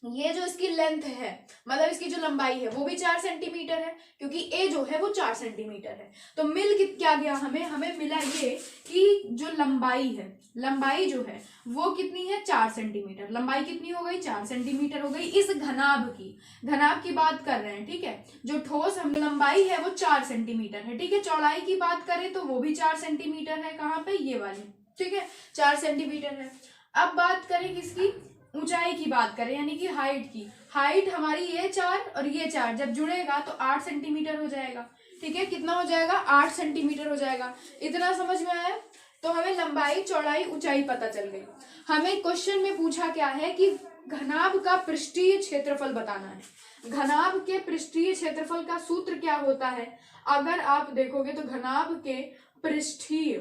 ये जो इसकी लेंथ है, मतलब इसकी जो लंबाई है वो भी 4 सेंटीमीटर है, क्योंकि ए जो है वो 4 सेंटीमीटर है। तो मिल क्या गया हमें मिला ये कि जो लंबाई है, लंबाई जो है वो कितनी है, 4 सेंटीमीटर। लंबाई कितनी हो गई, 4 सेंटीमीटर हो गई इस घनाभ की बात कर रहे हैं। ठीक है, जो ठोस हम लंबाई है वो 4 सेंटीमीटर है। ठीक है, चौड़ाई की बात करें तो वो भी 4 सेंटीमीटर है। कहाँ पे, ये वाली। ठीक है, 4 सेंटीमीटर है। अब बात करें किसकी, ऊंचाई की बात करें, यानी कि हाइट की। हाइट हमारी ये 4 और ये 4 जब जुड़ेगा तो 8 सेंटीमीटर हो जाएगा। ठीक है, कितना हो जाएगा, 8 सेंटीमीटर हो जाएगा। इतना समझ में आया? तो हमें लंबाई, चौड़ाई, ऊंचाई पता चल गई। हमें क्वेश्चन में पूछा क्या है कि घनाभ का पृष्ठीय क्षेत्रफल बताना है। घनाभ के पृष्ठीय क्षेत्रफल का सूत्र क्या होता है? अगर आप देखोगे तो घनाभ के पृष्ठीय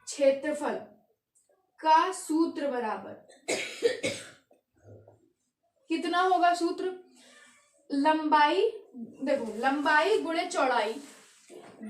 क्षेत्रफल का सूत्र बराबर कितना होगा सूत्र, लंबाई, देखो लंबाई गुणे चौड़ाई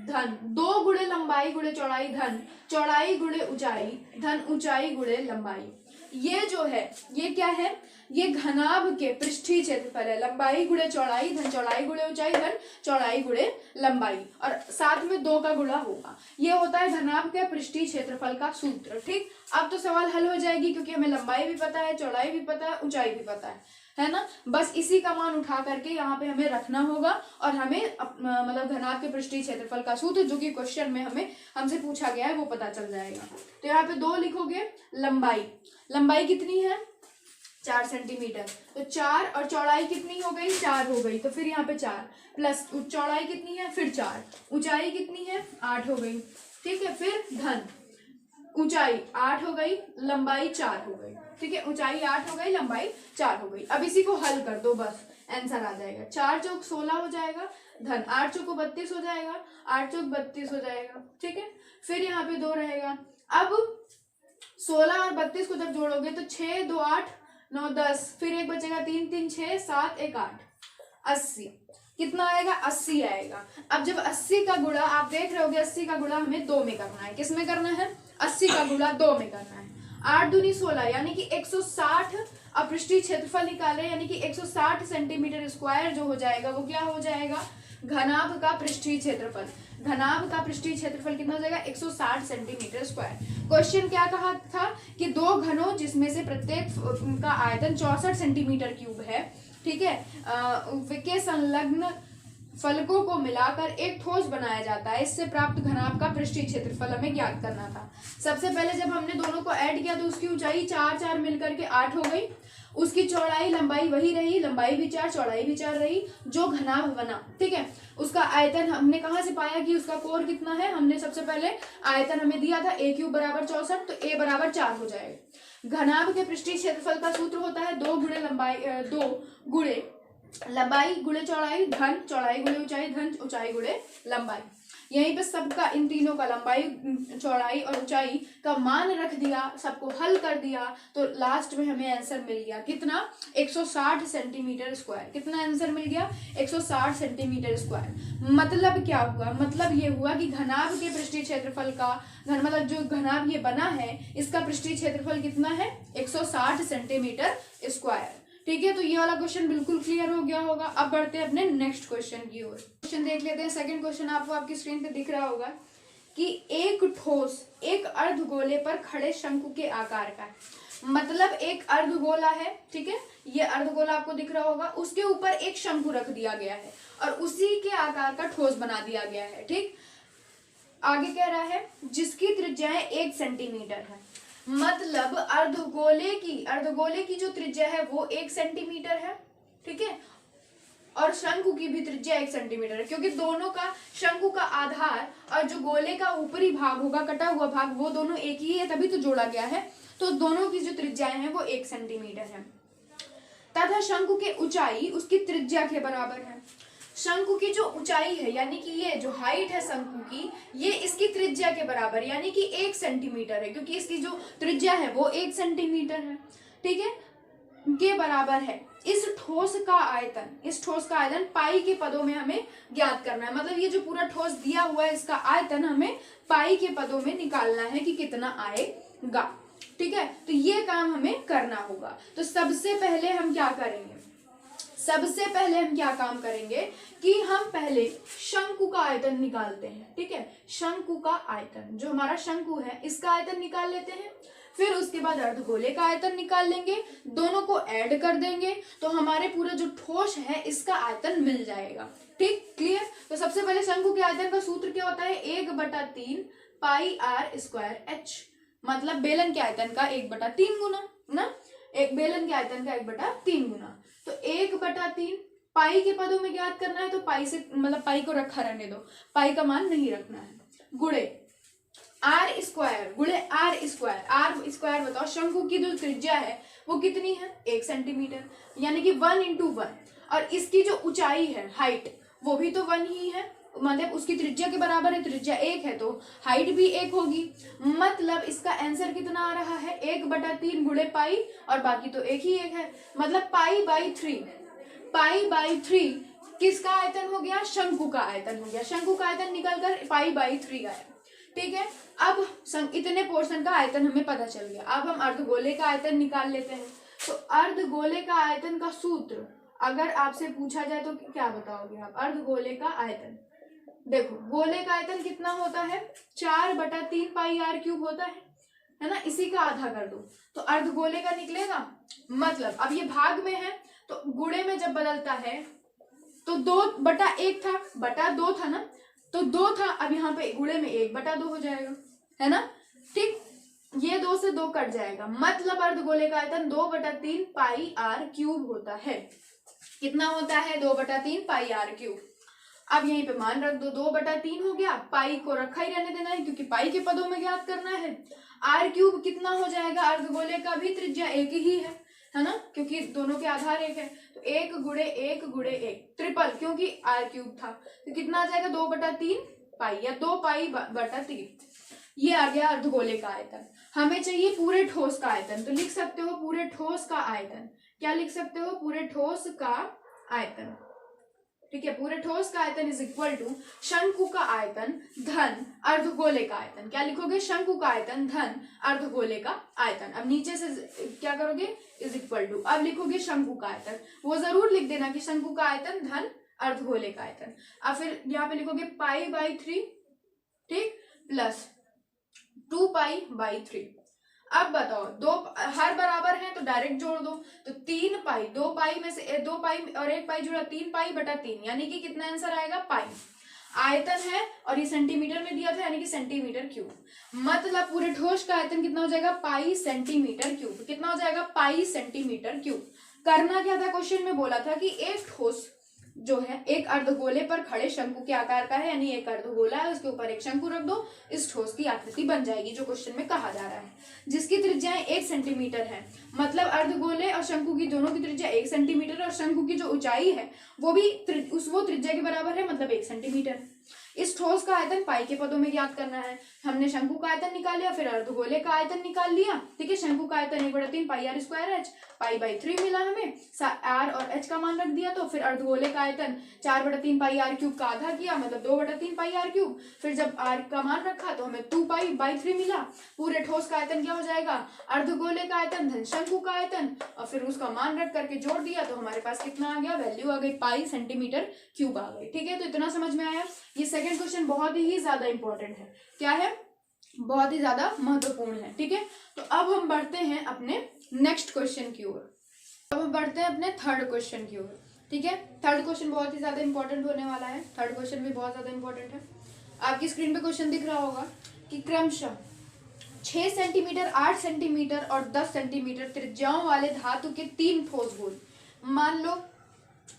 धन 2 गुणे लंबाई गुणे चौड़ाई धन चौड़ाई गुणे ऊंचाई धन ऊंचाई गुणे लंबाई। ये जो है ये क्या है, ये घनाभ के पृष्ठीय क्षेत्रफल है। लंबाई गुणे चौड़ाई धन चौड़ाई गुणे ऊंचाई धन चौड़ाई गुणे लंबाई, और साथ में 2 का गुणा होगा। ये होता है घनाभ के पृष्ठीय क्षेत्रफल का सूत्र। ठीक, अब तो सवाल हल हो जाएगी क्योंकि हमें लंबाई भी पता है, चौड़ाई भी पता है, ऊंचाई भी पता है ना। बस इसी का मान उठा करके यहाँ पे हमें रखना होगा और हमें मतलब घनाभ के पृष्ठीय क्षेत्रफल का सूत्र जो कि क्वेश्चन में हमसे पूछा गया है वो पता चल जाएगा। तो यहाँ पे 2 लिखोगे। लंबाई कितनी है, 4 सेंटीमीटर, तो 4 और चौड़ाई कितनी हो गई, 4 हो गई, तो फिर यहाँ पे 4 प्लस चौड़ाई कितनी है, फिर 4, ऊंचाई कितनी है, 8 हो गई। ठीक है, फिर धन ऊंचाई 8 हो गई, लंबाई 4 हो गई। ठीक है, ऊंचाई 8 हो गई, लंबाई 4 हो गई। अब इसी को हल कर दो, बस आंसर आ जाएगा। 4 चौक 16 हो जाएगा, धन 8 चौक 32 हो जाएगा, 8 चौक 32 हो जाएगा। ठीक है, फिर यहाँ पे 2 रहेगा। अब 16 और 32 को जब जोड़ोगे तो 6 2 8 9 10, फिर एक बचेगा 3 3 6 7 1 8, 80। कितना आएगा, 80 आएगा। अब जब 80 का गुणा आप देख रहे होगे, 80 का गुणा हमें 2 में करना है। किस में करना है, 80 का गुणा 2 में करना है। 8 दूनी 16 यानी कि 160। अब पृष्ठीय क्षेत्रफल निकाले, यानी कि 160 सेंटीमीटर स्क्वायर जो हो जाएगा वो क्या हो जाएगा, घनाभ का पृष्ठीय क्षेत्रफल। घनाभ का पृष्ठीय क्षेत्रफल कितना हो जाएगा, 160 सेंटीमीटर स्क्वायर। क्वेश्चन क्या कहा था कि 2 घनों जिसमें से प्रत्येक का आयतन 64 सेंटीमीटर क्यूब है, ठीक है, के संलग्न फलकों को मिलाकर एक ठोस बनाया जाता है। इससे प्राप्त घनाभ का पृष्ठीय क्षेत्रफल हमें ज्ञात करना था। सबसे पहले जब हमने दोनों को ऐड किया तो उसकी ऊंचाई 4 4 मिलकर के 8 हो गई, उसकी चौड़ाई लंबाई वही रही, लंबाई भी 4 चौड़ाई भी 4 रही, जो घनाभ बना। ठीक है, उसका आयतन हमने कहाँ से पाया कि उसका कोण कितना है, हमने सबसे पहले आयतन हमें दिया था a क्यूब बराबर 64, तो a बराबर 4 हो जाएगा। घनाभ के पृष्ठीय क्षेत्रफल का सूत्र होता है 2 गुणे लंबाई गुणे चौड़ाई धन चौड़ाई गुणे ऊंचाई धन ऊंचाई गुणे लंबाई। यहीं पे सबका, इन तीनों का लंबाई, चौड़ाई और ऊंचाई का मान रख दिया, सबको हल कर दिया, तो लास्ट में हमें आंसर मिल गया कितना, 160 सेंटीमीटर स्क्वायर। कितना आंसर मिल गया, 160 सेंटीमीटर स्क्वायर। मतलब क्या हुआ, मतलब ये हुआ कि घनाभ के पृष्ठीय क्षेत्रफल का मतलब जो घनाभ ये बना है इसका पृष्ठीय क्षेत्रफल कितना है, 160 सेंटीमीटर स्क्वायर। ठीक है, तो ये वाला क्वेश्चन बिल्कुल क्लियर हो गया होगा। अब बढ़ते हैं अपने नेक्स्ट क्वेश्चन की ओर। क्वेश्चन देख लेते हैं। सेकंड क्वेश्चन आपको आपकी स्क्रीन पे दिख रहा होगा कि एक ठोस एक अर्धगोले पर खड़े शंकु के आकार का है। मतलब एक अर्धगोला है, ठीक है, ये अर्धगोला आपको दिख रहा होगा, उसके ऊपर एक शंकु रख दिया गया है और उसी के आकार का ठोस बना दिया गया है। ठीक, आगे कह रहा है जिसकी त्रिज्या 1 सेंटीमीटर है। मतलब अर्धगोले की जो त्रिज्या है वो 1 सेंटीमीटर है। ठीक है, और शंकु की भी त्रिज्या 1 सेंटीमीटर है, क्योंकि दोनों का, शंकु का आधार और जो गोले का ऊपरी भाग होगा, कटा हुआ भाग, वो दोनों एक ही है, तभी तो जोड़ा गया है। तो दोनों की जो त्रिज्याएं हैं वो 1 सेंटीमीटर है। तथा शंकु की ऊंचाई उसकी त्रिज्या के बराबर है। शंकु की जो ऊंचाई है, यानी कि ये जो हाइट है शंकु की, ये इसकी त्रिज्या के बराबर यानी कि 1 सेंटीमीटर है, क्योंकि इसकी जो त्रिज्या है वो 1 सेंटीमीटर है, ठीक है, के बराबर है। इस ठोस का आयतन पाई के पदों में हमें ज्ञात करना है। मतलब ये जो पूरा ठोस दिया हुआ है, इसका आयतन हमें पाई के पदों में निकालना है कि कितना आएगा, ठीक है। तो ये काम हमें करना होगा। तो सबसे पहले हम क्या काम करेंगे कि हम पहले शंकु का आयतन निकालते हैं, ठीक है। शंकु का आयतन, जो हमारा शंकु है, इसका आयतन निकाल लेते हैं। फिर उसके बाद अर्धगोले का आयतन निकाल लेंगे, दोनों को ऐड कर देंगे, तो हमारे पूरा जो ठोस है इसका आयतन मिल जाएगा, ठीक, क्लियर। तो सबसे पहले शंकु के आयतन का सूत्र क्या होता है, 1/3 पाई r स्क्वायर h, मतलब बेलन के आयतन का 1/3 गुना ना, एक बेलन के आयतन का 1/3 गुना। तो 1/3 पाई के पदों में ज्ञात करना है, तो पाई से मतलब पाई को रखा रहने दो, पाई का मान नहीं रखना है, गुणे आर स्क्वायर बताओ, शंकु की जो त्रिज्या है वो कितनी है, 1 सेंटीमीटर, यानी कि 1 × 1, और इसकी जो ऊंचाई है, हाइट, वो भी तो 1 ही है, मतलब उसकी त्रिज्या के बराबर है, त्रिज्या 1 है तो हाइट भी 1 होगी। मतलब इसका आंसर कितना आ रहा है, 1/3 गुणे पाई, और बाकी तो 1 ही 1 है, मतलब पाई/3 किसका आयतन हो गया, शंकु का आयतन हो गया। शंकु का आयतन निकलकर पाई/3 आया, ठीक है। अब इतने पोर्शन का आयतन हमें पता चल गया। अब हम अर्धगोले का आयतन निकाल लेते हैं। तो अर्धगोले का आयतन का सूत्र अगर आपसे पूछा जाए तो क्या बताओगे आप, अर्धगोले का आयतन, देखो गोले का आयतन कितना होता है, 4/3 पाई r³ होता है ना, इसी का आधा कर दो तो अर्धगोले का निकलेगा। मतलब अब ये भाग में है तो गुणे में जब बदलता है तो 2/1 था, बटा 2 था ना, तो 2 था, अब यहाँ पे गुणे में 1/2 हो जाएगा, है ना, ठीक। ये 2 से 2 कट जाएगा, मतलब अर्धगोले का आयतन 2/3 पाई r³ होता है। कितना होता है, 2/3 पाई r³। अब यहीं पे मान रख दो, 2/3 हो गया, पाई को रखा ही रहने देना है क्योंकि पाई के पदों में ज्ञात करना है। r³ कितना हो जाएगा, अर्धगोले का भी त्रिज्या 1 ही है ना, क्योंकि दोनों के आधार 1 है, तो 1 × 1 × 1 ट्रिपल, क्योंकि r³ था, तो कितना आ जाएगा, 2/3 पाई या 2 पाई/3। ये आ गया अर्धगोले का आयतन। हमें चाहिए पूरे ठोस का आयतन, तो लिख सकते हो पूरे ठोस का आयतन, क्या लिख सकते हो, पूरे ठोस का आयतन, ठीक है। पूरे ठोस का आयतन इज इक्वल टू शंकु का आयतन धन अर्धगोले का आयतन। क्या लिखोगे, शंकु का आयतन धन अर्धगोले का आयतन। अब नीचे से क्या करोगे, इज इक्वल टू, अब लिखोगे शंकु का आयतन, वो जरूर लिख देना कि शंकु का आयतन धन अर्धगोले का आयतन। अब फिर यहाँ पे लिखोगे पाई/3, ठीक, प्लस 2π/3। अब बताओ, 2 हर बराबर है तो डायरेक्ट जोड़ दो, तो 3 पाई, 2 पाई में से 2 पाई और 1 पाई जुड़ा, 3 पाई/3, यानी कि कितना आंसर आएगा, पाई। आयतन है और ये सेंटीमीटर में दिया था, यानी कि सेंटीमीटर³। मतलब पूरे ठोस का आयतन कितना हो जाएगा, पाई सेंटीमीटर³। कितना हो जाएगा, पाई सेंटीमीटर³। करना क्या था, क्वेश्चन में बोला था कि एक ठोस जो है एक अर्धगोले पर खड़े शंकु के आकार का है, यानी एक अर्धगोला है, उसके ऊपर एक शंकु रख दो, इस ठोस की आकृति बन जाएगी जो क्वेश्चन में कहा जा रहा है, जिसकी त्रिज्याएं 1 सेंटीमीटर है। मतलब अर्धगोले और शंकु की दोनों की त्रिज्या 1 सेंटीमीटर, और शंकु की जो ऊंचाई है वो भी वो त्रिज्या के बराबर है, मतलब 1 सेंटीमीटर। इस ठोस का आयतन पाई के पदों में ज्ञात करना है। हमने शंकु का आयतन निकाल लिया, फिर अर्धगोले का आयतन निकाल लिया, ठीक है। शंकु का आयतन 1/3 पाई r² h, पाई/3 मिला हमें, r और h का मान रख दिया, तो फिर अर्धगोले का आयतन 4/3 पाई r³ का आधा किया, मतलब 2/3 पाई r³। फिर जब r का मान रखा तो हमें 2π/3 मिला। पूरे ठोस का आयतन क्या हो जाएगा, अर्धगोले का आयतन धन शंकु का आयतन, और फिर उसका मान रख करके जोड़ दिया तो हमारे पास कितना आ गया, वैल्यू आ गई पाई सेंटीमीटर³ आ गई, ठीक है। तो इतना समझ में आया। ये सेकंड क्वेश्चन बहुत ही ज्यादा इंपॉर्टेंट है, क्या है, बहुत ही ज्यादा महत्वपूर्ण है, ठीक है। तो अब हम बढ़ते हैं अपने नेक्स्ट क्वेश्चन की ओर, अब हम बढ़ते हैं अपने थर्ड क्वेश्चन की ओर, ठीक है। थर्ड क्वेश्चन बहुत ही ज्यादा इंपॉर्टेंट होने वाला है, थर्ड क्वेश्चन भी बहुत ज्यादा इंपॉर्टेंट है। आपकी स्क्रीन पे क्वेश्चन दिख रहा होगा कि क्रमशः 6 सेंटीमीटर, 8 सेंटीमीटर और 10 सेंटीमीटर त्रिज्याओं वाले धातु के 3 ठोस गोल, मान लो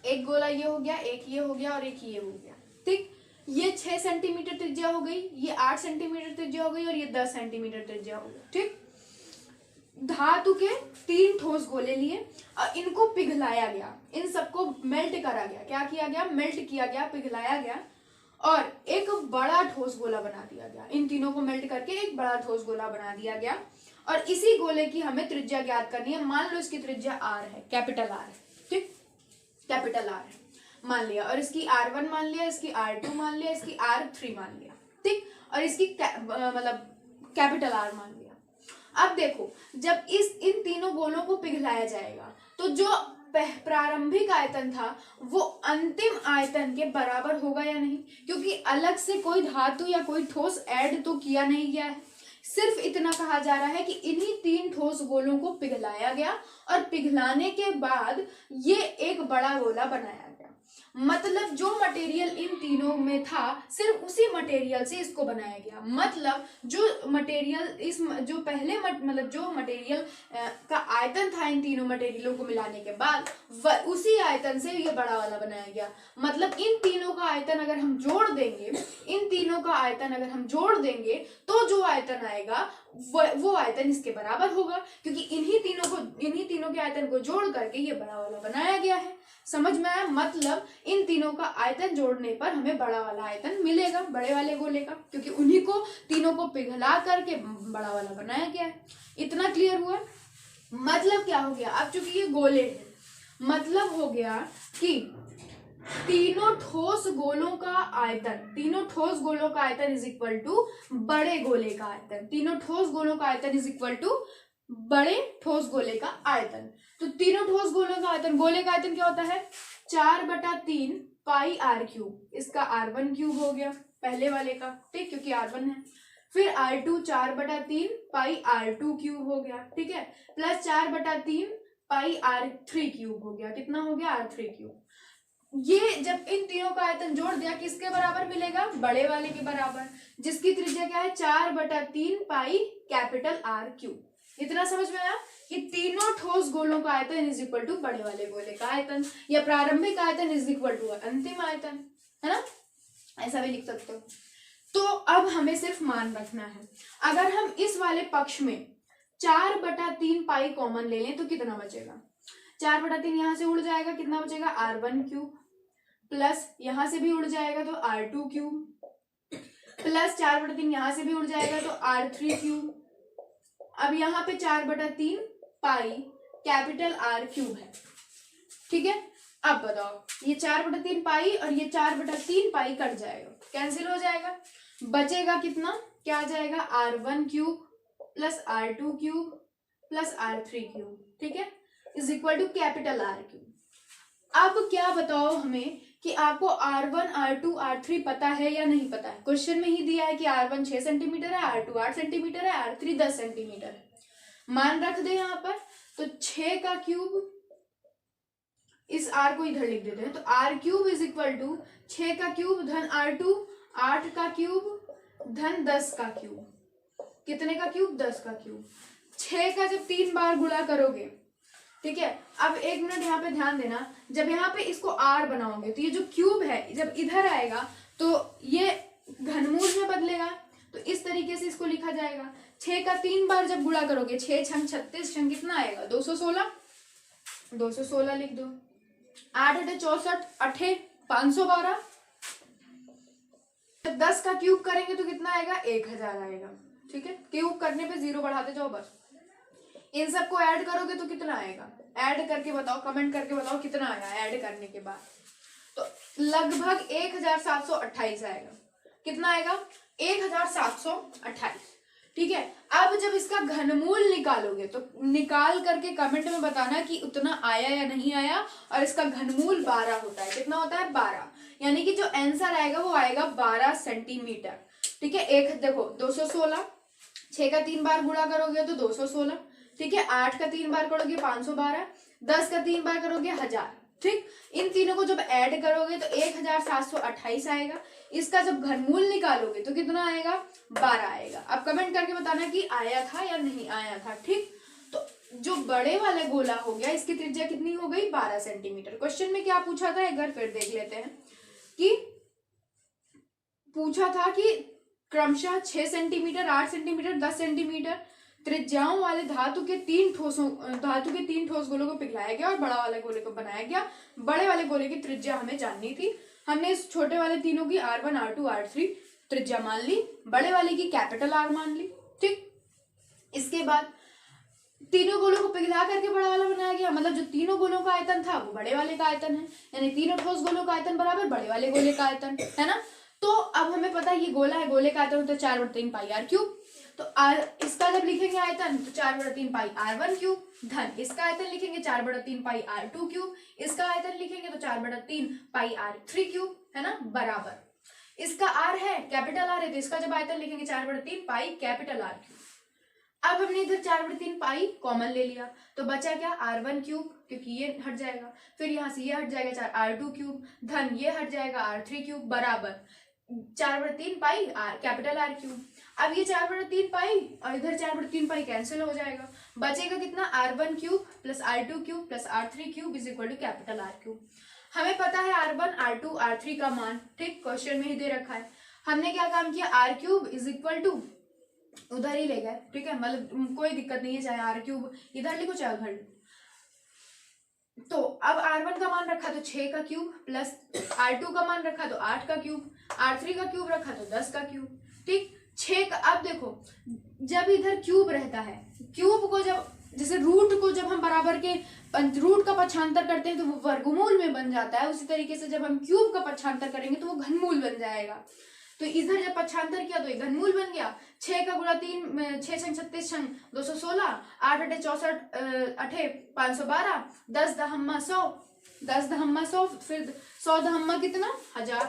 एक गोला ये हो गया, एक ये हो गया और एक ये हो गया, ठीक। ये 6 सेंटीमीटर त्रिज्या हो गई, ये 8 सेंटीमीटर त्रिज्या हो गई और ये 10 सेंटीमीटर त्रिज्या हो गया, ठीक। धातु के 3 ठोस गोले लिए और इनको पिघलाया गया, इन सबको मेल्ट करा गया। क्या किया गया? मेल्ट किया गया, पिघलाया गया और एक बड़ा ठोस गोला बना दिया गया। इन तीनों को मेल्ट करके एक बड़ा ठोस गोला बना दिया गया और इसी गोले की हमें त्रिज्या ज्ञात करनी है। मान लो इसकी त्रिज्या आर है, कैपिटल आर है, ठीक, कैपिटल आर है मान लिया, और इसकी R1 मान लिया, इसकी R2 मान लिया, इसकी R3 मान लिया, ठीक, और इसकी मतलब कैपिटल आर मान लिया। अब देखो, जब इन तीनों गोलों को पिघलाया जाएगा तो जो प्रारंभिक आयतन था वो अंतिम आयतन के बराबर होगा या नहीं, क्योंकि अलग से कोई धातु या कोई ठोस ऐड तो किया नहीं गया है। सिर्फ इतना कहा जा रहा है कि इन्हीं 3 ठोस गोलों को पिघलाया गया और पिघलाने के बाद ये एक बड़ा गोला बनाया गया। मतलब जो मटेरियल इन तीनों में था सिर्फ उसी मटेरियल से इसको बनाया गया। मतलब जो मटेरियल जो पहले मतलब जो मटेरियल का आयतन था इन तीनों मटेरियलों को मिलाने के बाद उसी आयतन से ये बड़ा वाला बनाया गया। मतलब इन तीनों का आयतन अगर हम जोड़ देंगे, इन तीनों का आयतन अगर हम जोड़ देंगे तो जो आयतन आएगा वो आयतन इसके बराबर होगा, क्योंकि इन्हीं तीनों के आयतन को जोड़ करके ये बड़ा वाला बनाया गया है। समझ में आया? मतलब इन तीनों का आयतन जोड़ने पर हमें बड़ा वाला आयतन मिलेगा, बड़े वाले गोले का, क्योंकि उन्हीं को तीनों को पिघला करके बड़ा वाला बनाया गया है। इतना क्लियर हुआ? मतलब क्या हो गया? अब चूंकि ये गोले हैं, मतलब हो गया कि तीनों ठोस गोलों का आयतन इज इक्वल टू बड़े गोले का आयतन। तीनों ठोस गोलों का आयतन इज इक्वल टू बड़े ठोस गोले का आयतन। तो तीनों ठोस गोलों का आयतन, गोले का आयतन क्या होता है? 4/3 पाई r क्यूब। इसका r1 क्यूब हो गया पहले वाले का, ठीक, क्योंकि r1 है। फिर r2 4/3 पाई r2 क्यूब हो गया, ठीक है, प्लस 4/3 पाई r3 क्यूब हो गया। कितना हो गया? r3 cube. ये जब इन तीनों का आयतन जोड़ दिया किसके बराबर मिलेगा? बड़े वाले के बराबर, जिसकी त्रिज्या क्या है? 4/3 पाई कैपिटल R क्यूब। इतना समझ में आया कि तीनों ठोस गोलों का आयतन इज इक्वल टू बड़े वाले गोले का आयतन, या प्रारंभिक आयतन इज इक्वल टू अंतिम आयतन, है ना? ऐसा भी लिख सकते हो। तो अब हमें सिर्फ मान रखना है। अगर हम इस वाले पक्ष में 4/3 पाई कॉमन ले लें तो कितना बचेगा? 4/3 यहां से उड़ जाएगा, कितना बचेगा? R1 क्यूब, प्लस यहां से भी उड़ जाएगा तो R2 क्यूब, प्लस 4/3 यहां से भी उड़ जाएगा तो R3 क्यूब। अब यहाँ पे 4/3 पाई कैपिटल R क्यूब है, ठीक है। अब बताओ, ये 4/3 पाई और ये 4/3 पाई कट जाएगा, कैंसिल हो जाएगा, बचेगा कितना? क्या आ जाएगा? R1 cube plus R2 cube plus R3 cube, ठीक है, is equal to capital R cube. अब क्या बताओ हमें कि आपको R1, R2, R3 पता है या नहीं पता है? क्वेश्चन में ही दिया है कि R1 6 सेंटीमीटर है, R2 8 सेंटीमीटर है, R3 10 सेंटीमीटर है। मान रख दे यहाँ पर, तो 6 का क्यूब, इस R को इधर लिख देते हैं, तो R cube is equal to 6 का क्यूब धन R2, 8 का क्यूब धन 10 का क्यूब। कितने का क्यूब? 10 का क्यूब। 6 का जब 3 बार गुणा करोगे, ठीक है। अब 1 मिनट यहाँ पे ध्यान देना, जब यहाँ पे इसको R बनाओगे तो ये जो क्यूब है जब इधर आएगा तो ये घनमूल में बदलेगा, तो इस तरीके से इसको लिखा जाएगा। 6 का 3 बार जब गुणा करोगे, 6 छंग 36 छंग कितना आएगा? 216, 216 लिख दो। 8 × 64, 8 512। 10 का क्यूब करेंगे तो कितना आएगा? 1000 आएगा, ठीक है। क्यूब करने पे 0 बढ़ाते जाओ बस। इन सबको ऐड करोगे तो कितना आएगा? ऐड करके बताओ, कमेंट करके बताओ कितना आया ऐड करने के बाद। तो लगभग 1728 आएगा। कितना आएगा? 1728, ठीक है। अब जब इसका घनमूल निकालोगे तो निकाल करके कमेंट में बताना कि उतना आया या नहीं आया, और इसका घनमूल 12 होता है। कितना होता है? 12, यानी कि जो आंसर आएगा वो आएगा 12 सेंटीमीटर, ठीक है। एक देखो 216, 6 का 3 बार गुणा करोगे तो 216, ठीक है। 8 का 3 बार करोगे 512, 10 का 3 बार करोगे 1000, ठीक। इन तीनों को जब ऐड करोगे तो 1728 आएगा। इसका जब घनमूल निकालोगे तो कितना आएगा? 12 आएगा। अब कमेंट करके बताना कि आया था या नहीं आया था, ठीक। तो जो बड़े वाला गोला हो गया इसकी त्रिज्या कितनी हो गई 12 सेंटीमीटर। क्वेश्चन में क्या पूछा था एक बार फिर देख लेते हैं कि पूछा था कि क्रमशः 6 सेंटीमीटर, 8 सेंटीमीटर, 10 सेंटीमीटर त्रिज्याओं वाले धातु के तीन ठोस गोलों को पिघलाया गया और बड़ा वाले गोले को बनाया गया। बड़े वाले गोले की त्रिज्या हमें जाननी थी। हमने इस छोटे वाले तीनों की R1, R2, R3 त्रिज्या मान ली, बड़े वाले की कैपिटल R मान ली। ठीक, इसके बाद तीनों गोलों को पिघला करके बड़ा वाला बनाया गया, मतलब जो तीनों गोलों का आयतन था वो बड़े वाले का आयतन है, यानी तीनों ठोस गोलों का आयतन बराबर बड़े वाले गोले का आयतन है ना। तो अब हमें पता है ये गोला है, गोले का आयतन होता है 4/3 पाई R क्यूब। तो इसका जब लिखेंगे आयतन तो 4/3 पाई R1 क्यूब, धन इसका आयतन लिखेंगे 4/3 पाई R2 क्यूब, इसका आयतन लिखेंगे तो 4/3 पाई R3 क्यूब, है ना, बराबर इसका R है कैपिटल R है तो इसका जब आयतन लिखेंगे 4/3 पाई कैपिटल R क्यूब। अब हमने इधर 4/3 पाई कॉमन ले लिया तो बचा क्या R1 क्यूब, क्योंकि ये हट जाएगा, फिर यहाँ से ये हट जाएगा R2 क्यूब, धन ये हट जाएगा R3 क्यूब, बराबर 4/3 पाई कैपिटल R क्यूब। अब ये 4/3 पाई और इधर 4/3 पाई कैंसिल हो जाएगा, बचेगा कितना R1 cube plus R2 cube plus R3 cube is equal to capital R cube. हमें पता है R1, R2, R3 का मान, ठीक, क्वेश्चन में ही दे रखा है। हमने क्या काम किया, R cube is equal to उधर ही ले गए, ठीक है, मतलब कोई दिक्कत नहीं है, चाहे R क्यूब इधर लिखो चाहे उधर लिखो। तो अब R1 का मान रखा तो 6 का क्यूब, प्लस R2 का मान रखा तो 8 का क्यूब, R3 का क्यूब रखा तो 10 का क्यूब, ठीक, 6 का। अब देखो जब इधर क्यूब रहता है, क्यूब को जब जैसे रूट को जब हम बराबर के रूट का पक्षांतर करते हैं तो वो वर्गमूल में बन जाता है, उसी तरीके से जब हम क्यूब का पक्षांतर करेंगे तो वो घनमूल बन जाएगा। तो इधर जब पक्षांतर किया तो ये घनमूल बन गया। 6 का गुणा 3, 6 छंग 36 छंग 216, 8 अठे 64 अठे 512, 10 दहम्मा 100, 10 दहम्मा 100, फिर 100 दहम्मा कितना 1000,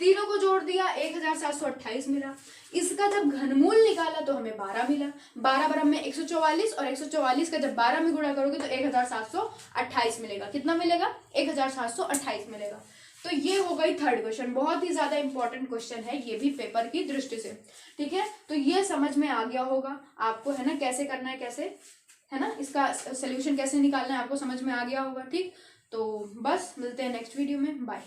तीनों को जोड़ दिया 1728 मिला। इसका जब घनमूल निकाला तो हमें 12 मिला, 12 बराबर में 144 और 144 का जब 12 में गुणा करोगे तो 1728 मिलेगा। कितना मिलेगा 1728 मिलेगा। तो ये हो गई थर्ड क्वेश्चन, बहुत ही ज्यादा इंपॉर्टेंट क्वेश्चन है ये भी पेपर की दृष्टि से, ठीक है। तो ये समझ में आ गया होगा आपको, है ना, कैसे करना है, कैसे, है ना, इसका सोल्यूशन कैसे निकालना है आपको समझ में आ गया होगा, ठीक। तो बस मिलते हैं नेक्स्ट वीडियो में, बाय।